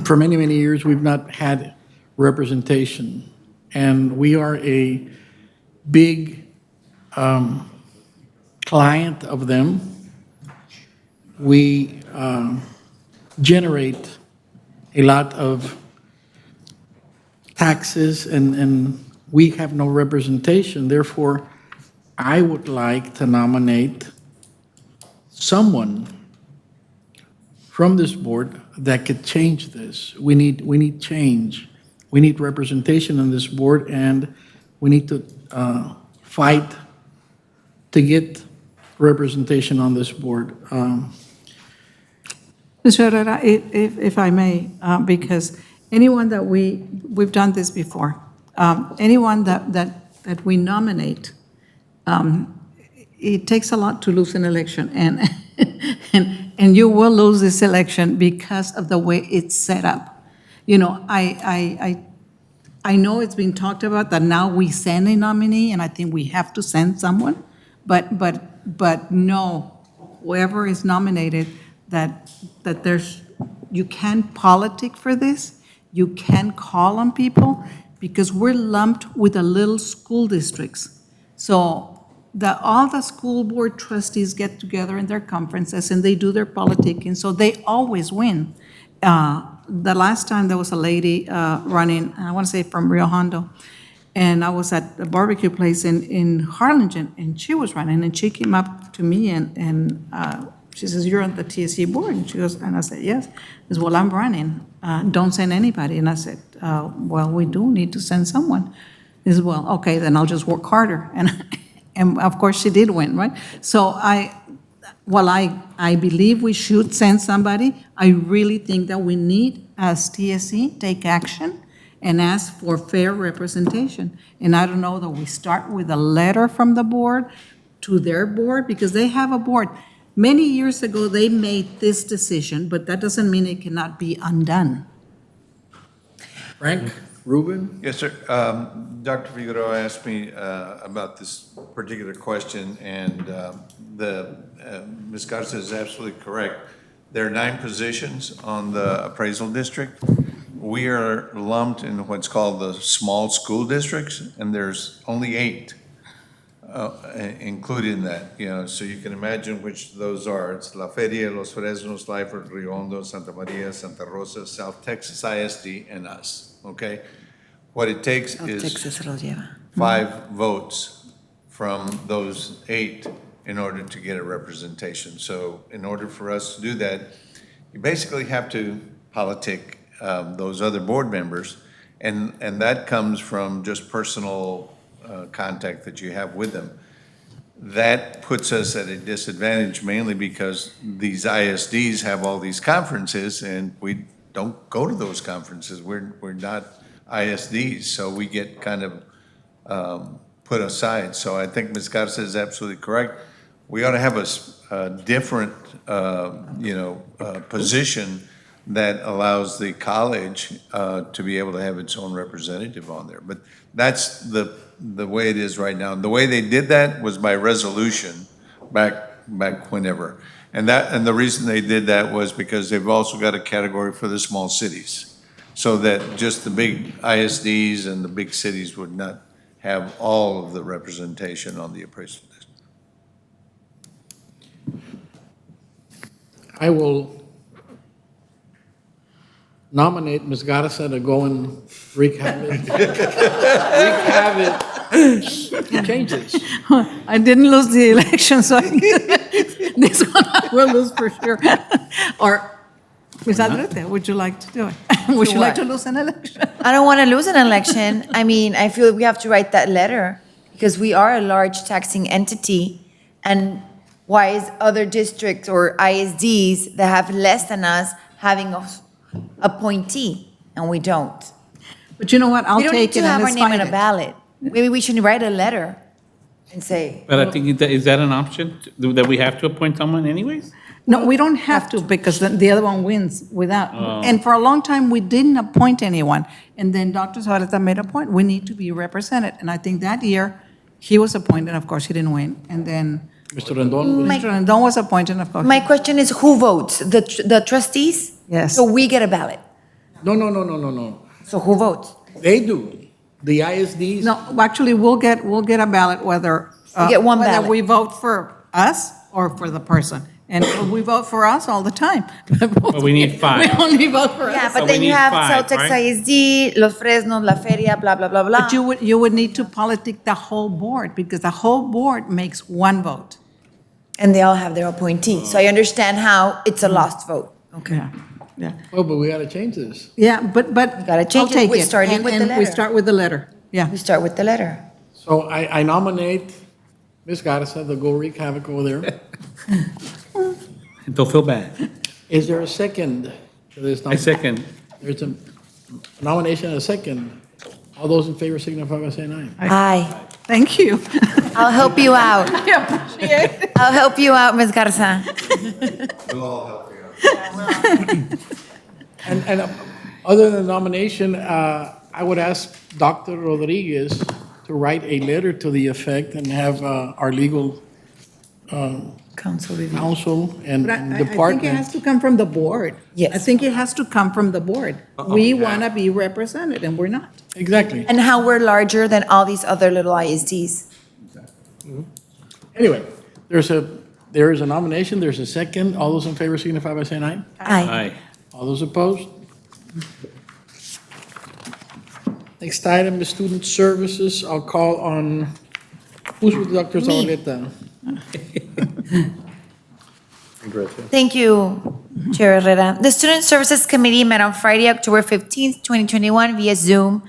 Speaker 1: for many, many years, we've not had representation. And we are a big client of them. We generate a lot of taxes, and we have no representation. Therefore, I would like to nominate someone from this board that could change this. We need change. We need representation on this board, and we need to fight to get representation on this board.
Speaker 2: Mr. Herrera, if I may, because anyone that we've done this before, anyone that we nominate, it takes a lot to lose an election, and you will lose this election because of the way it's set up. You know, I know it's been talked about that now we send a nominee, and I think we have to send someone, but no, whoever is nominated, that you can politic for this, you can call on people, because we're lumped with the little school districts. So all the school board trustees get together in their conferences and they do their politicking, so they always win. The last time there was a lady running, I want to say from Rio Hondo, and I was at the barbecue place in Harlingen, and she was running, and she came up to me and she says, "You're on the TSC board?" And she goes, and I said, "Yes." She says, "Well, I'm running. Don't send anybody." And I said, "Well, we do need to send someone." She says, "Well, okay, then I'll just work harder." And of course, she did win, right? So while I believe we should send somebody, I really think that we need, as TSC, take action and ask for fair representation. And I don't know that we start with a letter from the board to their board, because they have a board. Many years ago, they made this decision, but that doesn't mean it cannot be undone.
Speaker 1: Frank, Ruben?
Speaker 12: Yes, sir. Dr. Figueroa asked me about this particular question, and Ms. Garza is absolutely correct. There are 9 positions on the appraisal district. We are lumped in what's called the small school districts, and there's only 8 included in that. You know, so you can imagine which those are. It's La Feria, Los Fresnos, Lyford, Rio Hondo, Santa Maria, Santa Rosa, South Texas ISD, and us. Okay. What it takes is 5 votes from those 8 in order to get a representation. So in order for us to do that, you basically have to politic those other board members, and that comes from just personal contact that you have with them. That puts us at a disadvantage, mainly because these ISDs have all these conferences, and we don't go to those conferences. We're not ISDs, so we get kind of put aside. So I think Ms. Garza is absolutely correct. We ought to have a different, position that allows the college to be able to have its own representative on there. But that's the way it is right now. And the way they did that was by resolution back whenever. And the reason they did that was because they've also got a category for the small cities, so that just the big ISDs and the big cities would not have all of the representation on the appraisal list.
Speaker 1: I will nominate Ms. Garza to go and wreak havoc. Wreak havoc Change this.
Speaker 2: I didn't lose the election, so this one I will lose for sure. Or, Ms. Aldrete, would you like to do it? Would you like to
Speaker 3: what?
Speaker 2: lose an election?
Speaker 3: I don't want to lose an election. I mean, I feel we have to write that letter because we are a large taxing entity. And why is other districts or ISDs that have less than us having a appointee and we don't?
Speaker 2: But you know what, I'll
Speaker 3: We don't need
Speaker 2: take
Speaker 3: to
Speaker 2: it
Speaker 3: have
Speaker 2: and
Speaker 3: our
Speaker 2: let's
Speaker 3: name
Speaker 2: fight
Speaker 3: on a
Speaker 2: it.
Speaker 3: ballot. Maybe we should write a letter and say,
Speaker 5: But I think, is that an option, that we have to appoint someone anyways?
Speaker 2: No, we don't have to, because the other one wins without.
Speaker 5: Oh.
Speaker 2: And for a long time, we didn't appoint anyone. And then Dr. Zabaleta made a point, we need to be represented. And I think that year, he was appointed, of course, he didn't win. And then
Speaker 1: Mr. Rendon?
Speaker 2: Mr. Rendon was appointed, of course.
Speaker 3: my question is who votes? The trustees?
Speaker 2: Yes.
Speaker 3: So we get a ballot.
Speaker 1: No.
Speaker 3: So who votes?
Speaker 1: They do. The ISDs.
Speaker 2: No, actually, we'll get a ballot whether.
Speaker 3: We get one
Speaker 2: Whether
Speaker 3: ballot.
Speaker 2: we vote for us or for the person. And we vote for us all the time.
Speaker 5: But we need 5.
Speaker 2: We only vote for us.
Speaker 3: Yeah,
Speaker 5: So
Speaker 3: but
Speaker 5: we
Speaker 3: then you
Speaker 5: need
Speaker 3: have
Speaker 5: 5,
Speaker 3: Celtex
Speaker 5: right?
Speaker 3: ISD, Los Fresnos, La Feria, blah, blah, blah, blah.
Speaker 2: But you would need to politic the whole board, because the whole board makes one vote.
Speaker 3: And they all have their appointee. So I understand how it's a lost vote. Okay.
Speaker 2: Yeah.
Speaker 1: Oh, but we gotta change this.
Speaker 2: Yeah, but.
Speaker 3: gotta change
Speaker 2: I'll
Speaker 3: it.
Speaker 2: take
Speaker 3: We're starting
Speaker 2: And-
Speaker 3: with the
Speaker 2: and we
Speaker 3: letter.
Speaker 2: start with the letter, yeah.
Speaker 3: We start with the letter.
Speaker 1: So I nominate Ms. Garza to go wreak havoc over there.
Speaker 5: Don't feel bad.
Speaker 1: Is there a second to this?
Speaker 5: I second.
Speaker 1: There's a nomination and a second. All those in favor signify by saying aye.
Speaker 3: Aye.
Speaker 2: Thank you.
Speaker 3: I'll help you out.
Speaker 2: I appreciate it.
Speaker 3: I'll help you out, Ms. Garza.
Speaker 12: We'll all help you out.
Speaker 1: And other than the nomination, I would ask Dr. Rodriguez to write a letter to the effect and have our legal
Speaker 3: Council review.
Speaker 1: counsel and
Speaker 2: But I think it
Speaker 1: department.
Speaker 2: has to come from the board.
Speaker 3: Yes.
Speaker 2: I think it has to come from the board. We want to be represented, and we're not.
Speaker 1: Exactly.
Speaker 3: And how we're larger than all these other little ISDs.
Speaker 1: Anyway, there is a nomination, there's a second. All those in favor signify by saying aye.
Speaker 3: Aye.
Speaker 5: Aye.
Speaker 1: All those opposed? Next item is student services. I'll call on, who's with Dr. Zabaleta?
Speaker 3: Thank you, Chair Herrera. The Student Services Committee met on Friday, October 15th, 2021 via Zoom.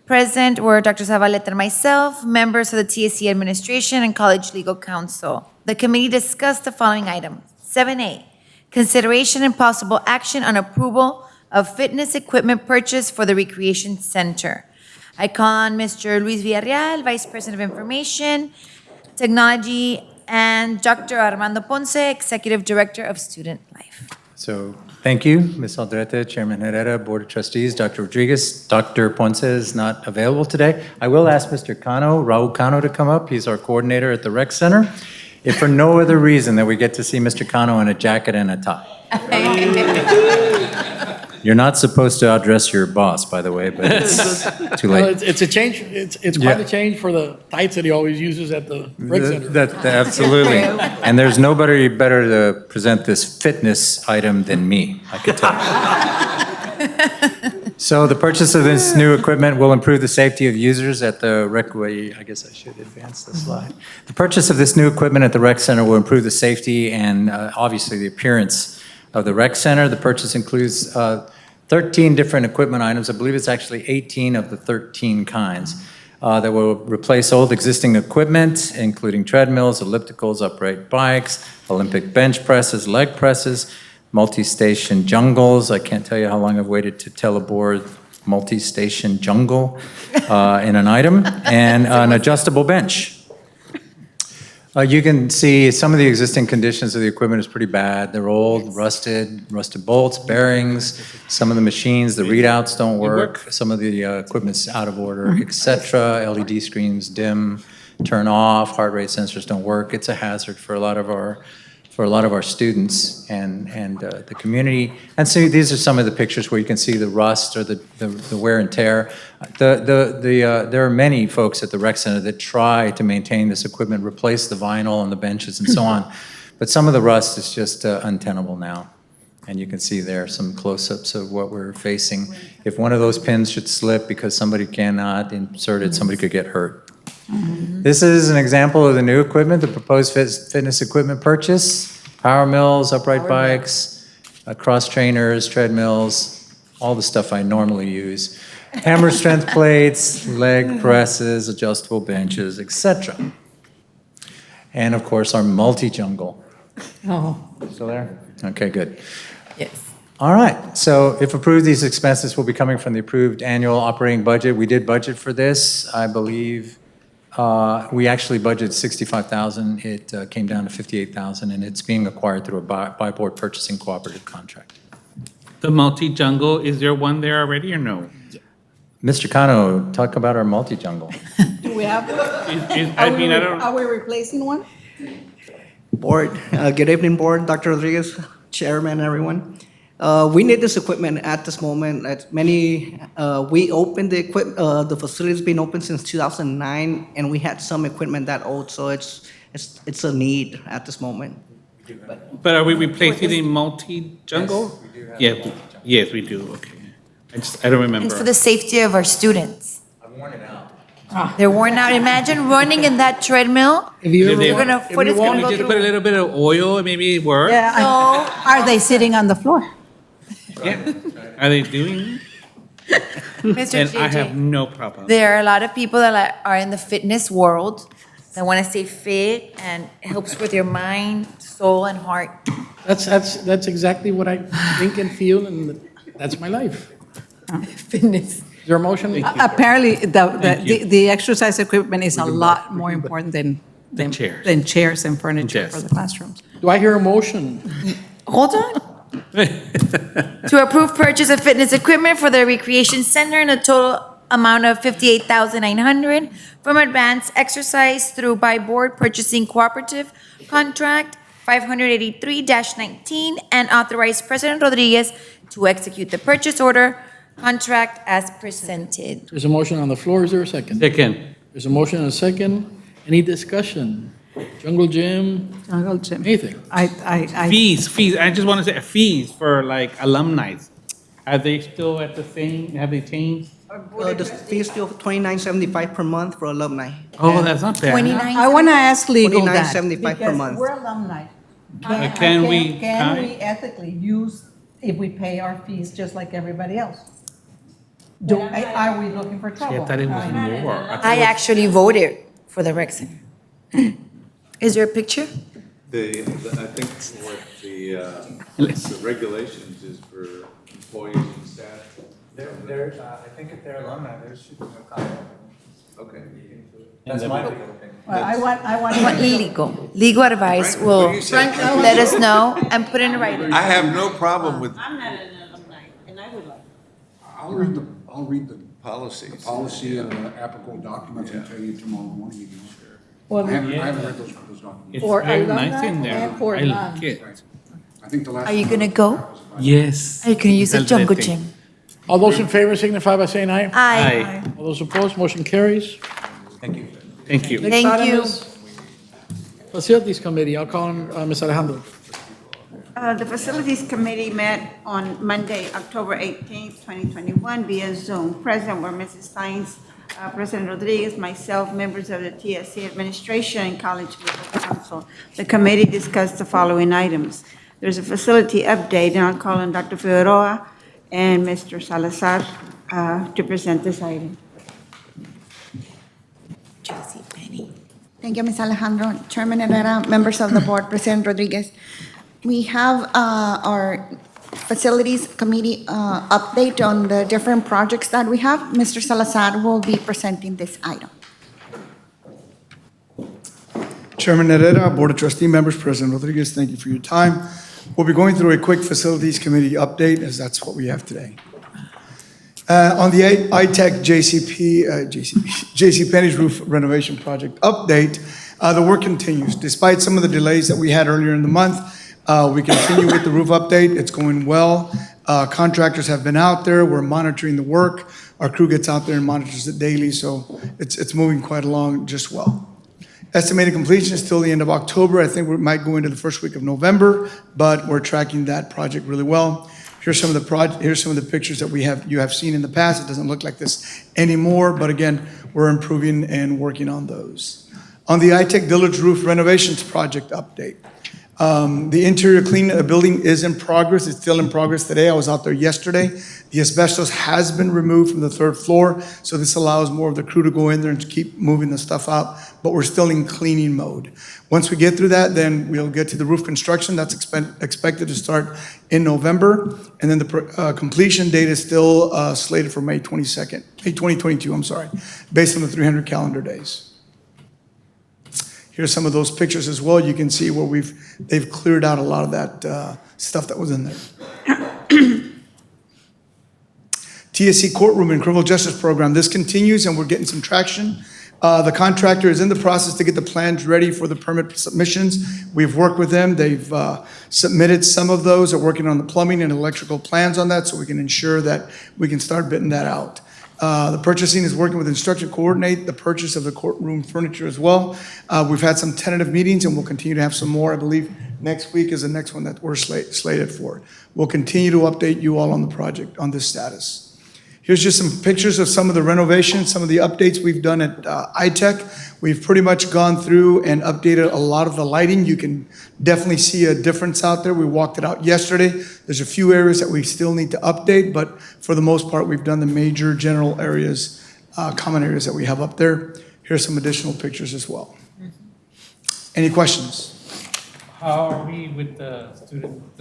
Speaker 3: Present were Dr. Zabaleta and myself, members of the TSC administration and college legal counsel. The committee discussed the following items. 7A, consideration and possible action on approval of fitness equipment purchase for the recreation center. I call on Mr. Luis Villarreal, Vice President of Information, Technology, and Dr. Armando Ponce, Executive Director of Student Life.
Speaker 6: So, thank you, Ms. Aldrete, Chairman Herrera, Board of Trustees, Dr. Rodriguez. Dr. Ponce is not available today. I will ask Mr. Cano, Raul Cano, to come up. He's our coordinator at the rec center. If for no other reason that we get to see Mr. Cano in a jacket and a tie. You're not supposed to outdress your boss, by the way, but it's too
Speaker 1: Well,
Speaker 6: late.
Speaker 1: it's a change, it's quite
Speaker 6: Yeah.
Speaker 1: a change for the tights that he always uses at the rec center.
Speaker 6: Absolutely. And there's nobody better to present this fitness item than me, I could tell you. So the purchase of this new equipment will improve the safety of users at the rec, I guess I should advance the slide. The purchase of this new equipment at the rec center will improve the safety and obviously the appearance of the rec center. The purchase includes 13 different equipment items. I believe it's actually 18 of the 13 kinds that will replace old existing equipment, including treadmills, ellipticals, upright bikes, Olympic bench presses, leg presses, multi-station jungles. I can't tell you how long I've waited to teleboard multi-station jungle in an item, and an adjustable bench. You can see some of the existing conditions of the equipment is pretty bad. They're old, rusted bolts, bearings. Some of the machines, the readouts don't work. Some of the equipment's out of order, et cetera. LED screens dim, turn off, heart rate sensors don't work. It's a hazard for a lot of our students and the community. And so these are some of the pictures where you can see the rust or the wear and tear. There are many folks at the rec center that try to maintain this equipment, replace the vinyl on the benches and so on. But some of the rust is just untenable now. And you can see there some close-ups of what we're facing. If one of those pins should slip because somebody cannot insert it, somebody could get hurt. This is an example of the new equipment, the proposed fitness equipment purchase, power mills, upright bikes, cross trainers, treadmills, all the stuff I normally use. Hammer strength plates, leg presses, adjustable benches, etc. And of course, our multi-jungle.
Speaker 2: Oh.
Speaker 6: Still there? Okay, good.
Speaker 8: Yes.
Speaker 6: All right, so if approved, these expenses will be coming from the approved annual operating budget. We did budget for this, I believe. We actually budgeted $65,000. It came down to $58,000, and it's being acquired through a by-board purchasing cooperative contract.
Speaker 5: The multi-jungle, is there one there already or no?
Speaker 6: Mr. Cano, talk about our multi-jungle.
Speaker 2: Do we have one?
Speaker 5: I mean, I don't,
Speaker 2: Are we replacing one?
Speaker 13: Board, good evening, Board, Dr. Rodriguez, Chairman, everyone. We need this equipment at this moment. We opened the facility's been open since 2009, and we had some equipment that old, so it's a need at this moment.
Speaker 5: but are we replacing the multi-jungle? Yes, we do, okay. I don't remember.
Speaker 3: It's for the safety of our students.
Speaker 6: I've worn it out.
Speaker 3: They're worn out. Imagine running in that treadmill.
Speaker 1: If you
Speaker 5: If they-
Speaker 1: ever,
Speaker 3: You're gonna, foot is
Speaker 5: Can
Speaker 3: gonna
Speaker 5: we
Speaker 3: go
Speaker 5: just
Speaker 3: through.
Speaker 5: put a little bit of oil and maybe it work?
Speaker 2: Yeah.
Speaker 3: No.
Speaker 2: Are they sitting on the floor?
Speaker 5: Yeah. Are they doing?
Speaker 3: Mr.
Speaker 5: And I have
Speaker 3: JJ,
Speaker 5: no problem.
Speaker 3: there are a lot of people that are in the fitness world that want to stay fit and it helps with your mind, soul, and heart.
Speaker 1: that's exactly what I think and feel, and that's my life.
Speaker 3: Fitness.
Speaker 1: Is there a motion?
Speaker 2: Apparently,
Speaker 5: Thank you.
Speaker 2: the exercise equipment is a lot more important than
Speaker 5: chairs.
Speaker 2: than chairs and furniture
Speaker 5: Yes.
Speaker 2: for the classrooms.
Speaker 1: Do I hear a motion?
Speaker 3: Hold on. To approve purchase of fitness equipment for the recreation center in a total amount of $58,900 from Advanced Exercise through by Board Purchasing Cooperative Contract 583-19 and authorize President Rodriguez to execute the purchase order contract as presented.
Speaker 1: There's a motion on the floor. Is there a second?
Speaker 5: Second.
Speaker 1: There's a motion and a second. Any discussion? Jungle gym,
Speaker 2: Jungle gym.
Speaker 1: anything?
Speaker 5: Fees, I just want to say fees for like alumni. Are they still at the same, have they changed?
Speaker 13: The fee is still $29.75 per month for alumni.
Speaker 5: Oh, that's not bad.
Speaker 3: 29.
Speaker 2: I want to ask legal that.
Speaker 13: $29.75 per month.
Speaker 2: Because we're alumni.
Speaker 5: Can we-
Speaker 2: Can we ethically use, if we pay our fees just like everybody else? Are we looking for
Speaker 5: I
Speaker 2: trouble?
Speaker 5: thought it was more.
Speaker 3: I actually voted for the rec center. Is there a picture?
Speaker 12: I think what the regulations is for employees and staff.
Speaker 6: I think if they're alumni, there should be no comment.
Speaker 12: Okay.
Speaker 6: That's my legal opinion.
Speaker 2: Well, I want.
Speaker 3: I want legal advice
Speaker 12: Frank,
Speaker 3: will
Speaker 12: what do you say?
Speaker 3: let us know and put in writing.
Speaker 12: I have no problem with
Speaker 14: I'm not an alumni, and I would like.
Speaker 15: I'll read the
Speaker 12: policies.
Speaker 15: policy and the applicable documents and tell you tomorrow morning. if you
Speaker 2: Well,
Speaker 15: want. I haven't read those documents.
Speaker 5: It's
Speaker 2: For
Speaker 5: very
Speaker 2: alumni
Speaker 5: nice in there.
Speaker 2: and for
Speaker 5: I like it.
Speaker 15: I think the last.
Speaker 3: Are you
Speaker 15: time
Speaker 3: gonna
Speaker 15: I
Speaker 3: go?
Speaker 15: was about-
Speaker 5: Yes.
Speaker 3: Are you gonna use the
Speaker 5: That's what I
Speaker 3: jungle
Speaker 5: think.
Speaker 3: gym?
Speaker 1: All those in favor signify by saying aye.
Speaker 3: Aye.
Speaker 1: All those opposed, motion carries.
Speaker 6: Thank you.
Speaker 5: Thank you.
Speaker 1: Next
Speaker 3: Thank
Speaker 1: item
Speaker 3: you.
Speaker 1: is Facilities Committee. I'll call on Ms. Alejandro.
Speaker 14: The Facilities Committee met on Monday, October 18th, 2021 via Zoom. Present were Mrs. Steins, President Rodriguez, myself, members of the TSC administration, and College Legal Counsel. The committee discussed the following items. There's a facility update, and I'll call on Dr. Figueroa and Mr. Salazar to present this item.
Speaker 3: Tracy, Penny.
Speaker 10: Thank you, Ms. Alejandro. Chairman Herrera, members of the board, President Rodriguez. We have our Facilities Committee update on the different projects that we have. Mr. Salazar will be presenting this item.
Speaker 16: Chairman Herrera, Board of Trustee members, President Rodriguez, thank you for your time. We'll be going through a quick Facilities Committee update, as that's what we have today. On the ITech JCPenney's roof renovation project update, the work continues. Despite some of the delays that we had earlier in the month, we continue with the roof update. It's going well. Contractors have been out there. We're monitoring the work. Our crew gets out there and monitors it daily, so it's moving quite along just well. Estimated completion is till the end of October. I think we might go into the first week of November, but we're tracking that project really well. Here's some of the pictures that you have seen in the past. It doesn't look like this anymore, but again, we're improving and working on those. On the iTech Village roof renovations project update. The interior cleaning of the building is in progress. It's still in progress today. I was out there yesterday. The asbestos has been removed from the third floor, so this allows more of the crew to go in there and to keep moving the stuff out, but we're still in cleaning mode. Once we get through that, then we'll get to the roof construction. That's expected to start in November, and then the completion date is still slated for May 22nd, May 2022, I'm sorry, based on the 300 calendar days. Here's some of those pictures as well. You can see where they've cleared out a lot of that stuff that was in there. TSC courtroom and criminal justice program. This continues and we're getting some traction. The contractor is in the process to get the plans ready for the permit submissions. We've worked with them. They've submitted some of those. They're working on the plumbing and electrical plans on that so we can ensure that we can start bidding that out. The purchasing is working with instruction to coordinate the purchase of the courtroom furniture as well. We've had some tentative meetings and we'll continue to have some more. I believe next week is the next one that we're slated for. We'll continue to update you all on the project, on this status. Here's just some pictures of some of the renovations, some of the updates we've done at iTech. We've pretty much gone through and updated a lot of the lighting. You can definitely see a difference out there. We walked it out yesterday. There's a few areas that we still need to update, but for the most part, we've done the major general areas, common areas that we have up there. Here's some additional pictures as well. Any questions?
Speaker 5: How are we with the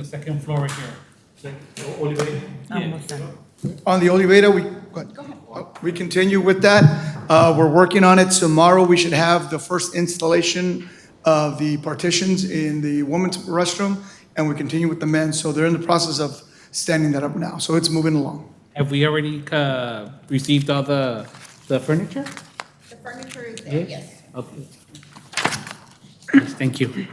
Speaker 5: second floor here?
Speaker 2: Almost done.
Speaker 16: On the Oliveda, we continue with that. We're working on it. Tomorrow, we should have the first installation of the partitions in the women's restroom, and we continue with the men's. So they're in the process of standing that up now. So it's moving along.
Speaker 5: Have we already received all the furniture?
Speaker 10: The furniture is there, yes.
Speaker 5: Okay. Yes, thank you.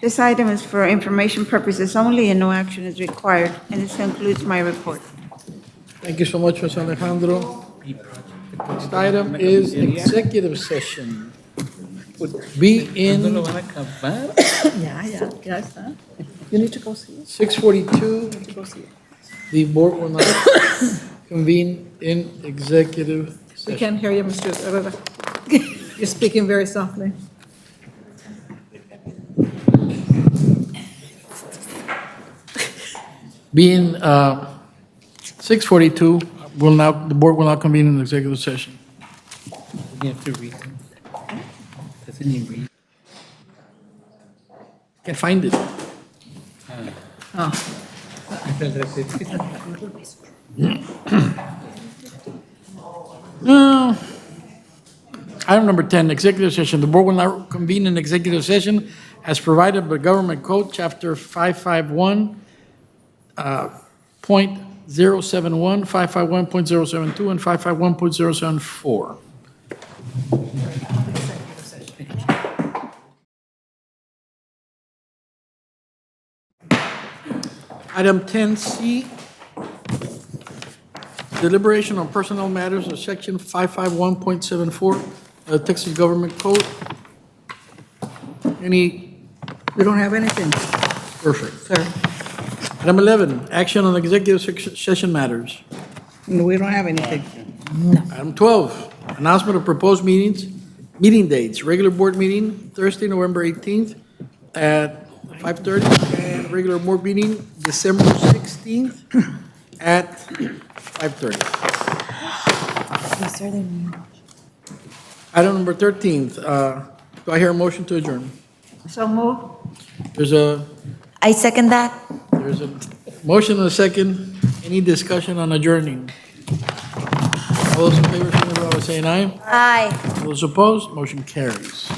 Speaker 14: This item is for information purposes only, and no action is required, and this concludes my report.
Speaker 1: Thank you so much, Mr. Alejandro. Next item is executive session. Would be in
Speaker 2: Yeah, está. You need to go see it.
Speaker 1: 6:42. The board will not convene in executive
Speaker 2: We
Speaker 1: session.
Speaker 2: can't hear you, Mr. Herrera. You're speaking very softly.
Speaker 1: Being 6:42, the board will not convene in executive session.
Speaker 5: You have to read them. Doesn't he read?
Speaker 1: Can't find it.
Speaker 2: Oh.
Speaker 1: Item number 10, executive session. The board will not convene in executive session as provided by Government Code, Chapter 551, .071, 551.072, and 551.074. Item 10C, deliberation on personnel matters of Section 551.74 of the Texas Government Code. Any?
Speaker 2: We don't have anything,
Speaker 1: Perfect.
Speaker 2: sir.
Speaker 1: Item 11, action on executive session matters.
Speaker 2: No, we don't have anything.
Speaker 1: Item 12, announcement of proposed meeting dates. Regular board meeting, Thursday, November 18th at 5:30, and regular board meeting, December 16th at 5:30. Item number 13th, do I hear a motion to adjourn?
Speaker 14: So move.
Speaker 1: There's a
Speaker 3: I second that.
Speaker 1: motion and a second. Any discussion on adjourning? All those in favor, signify by saying aye.
Speaker 3: Aye.
Speaker 1: All those opposed, motion carries.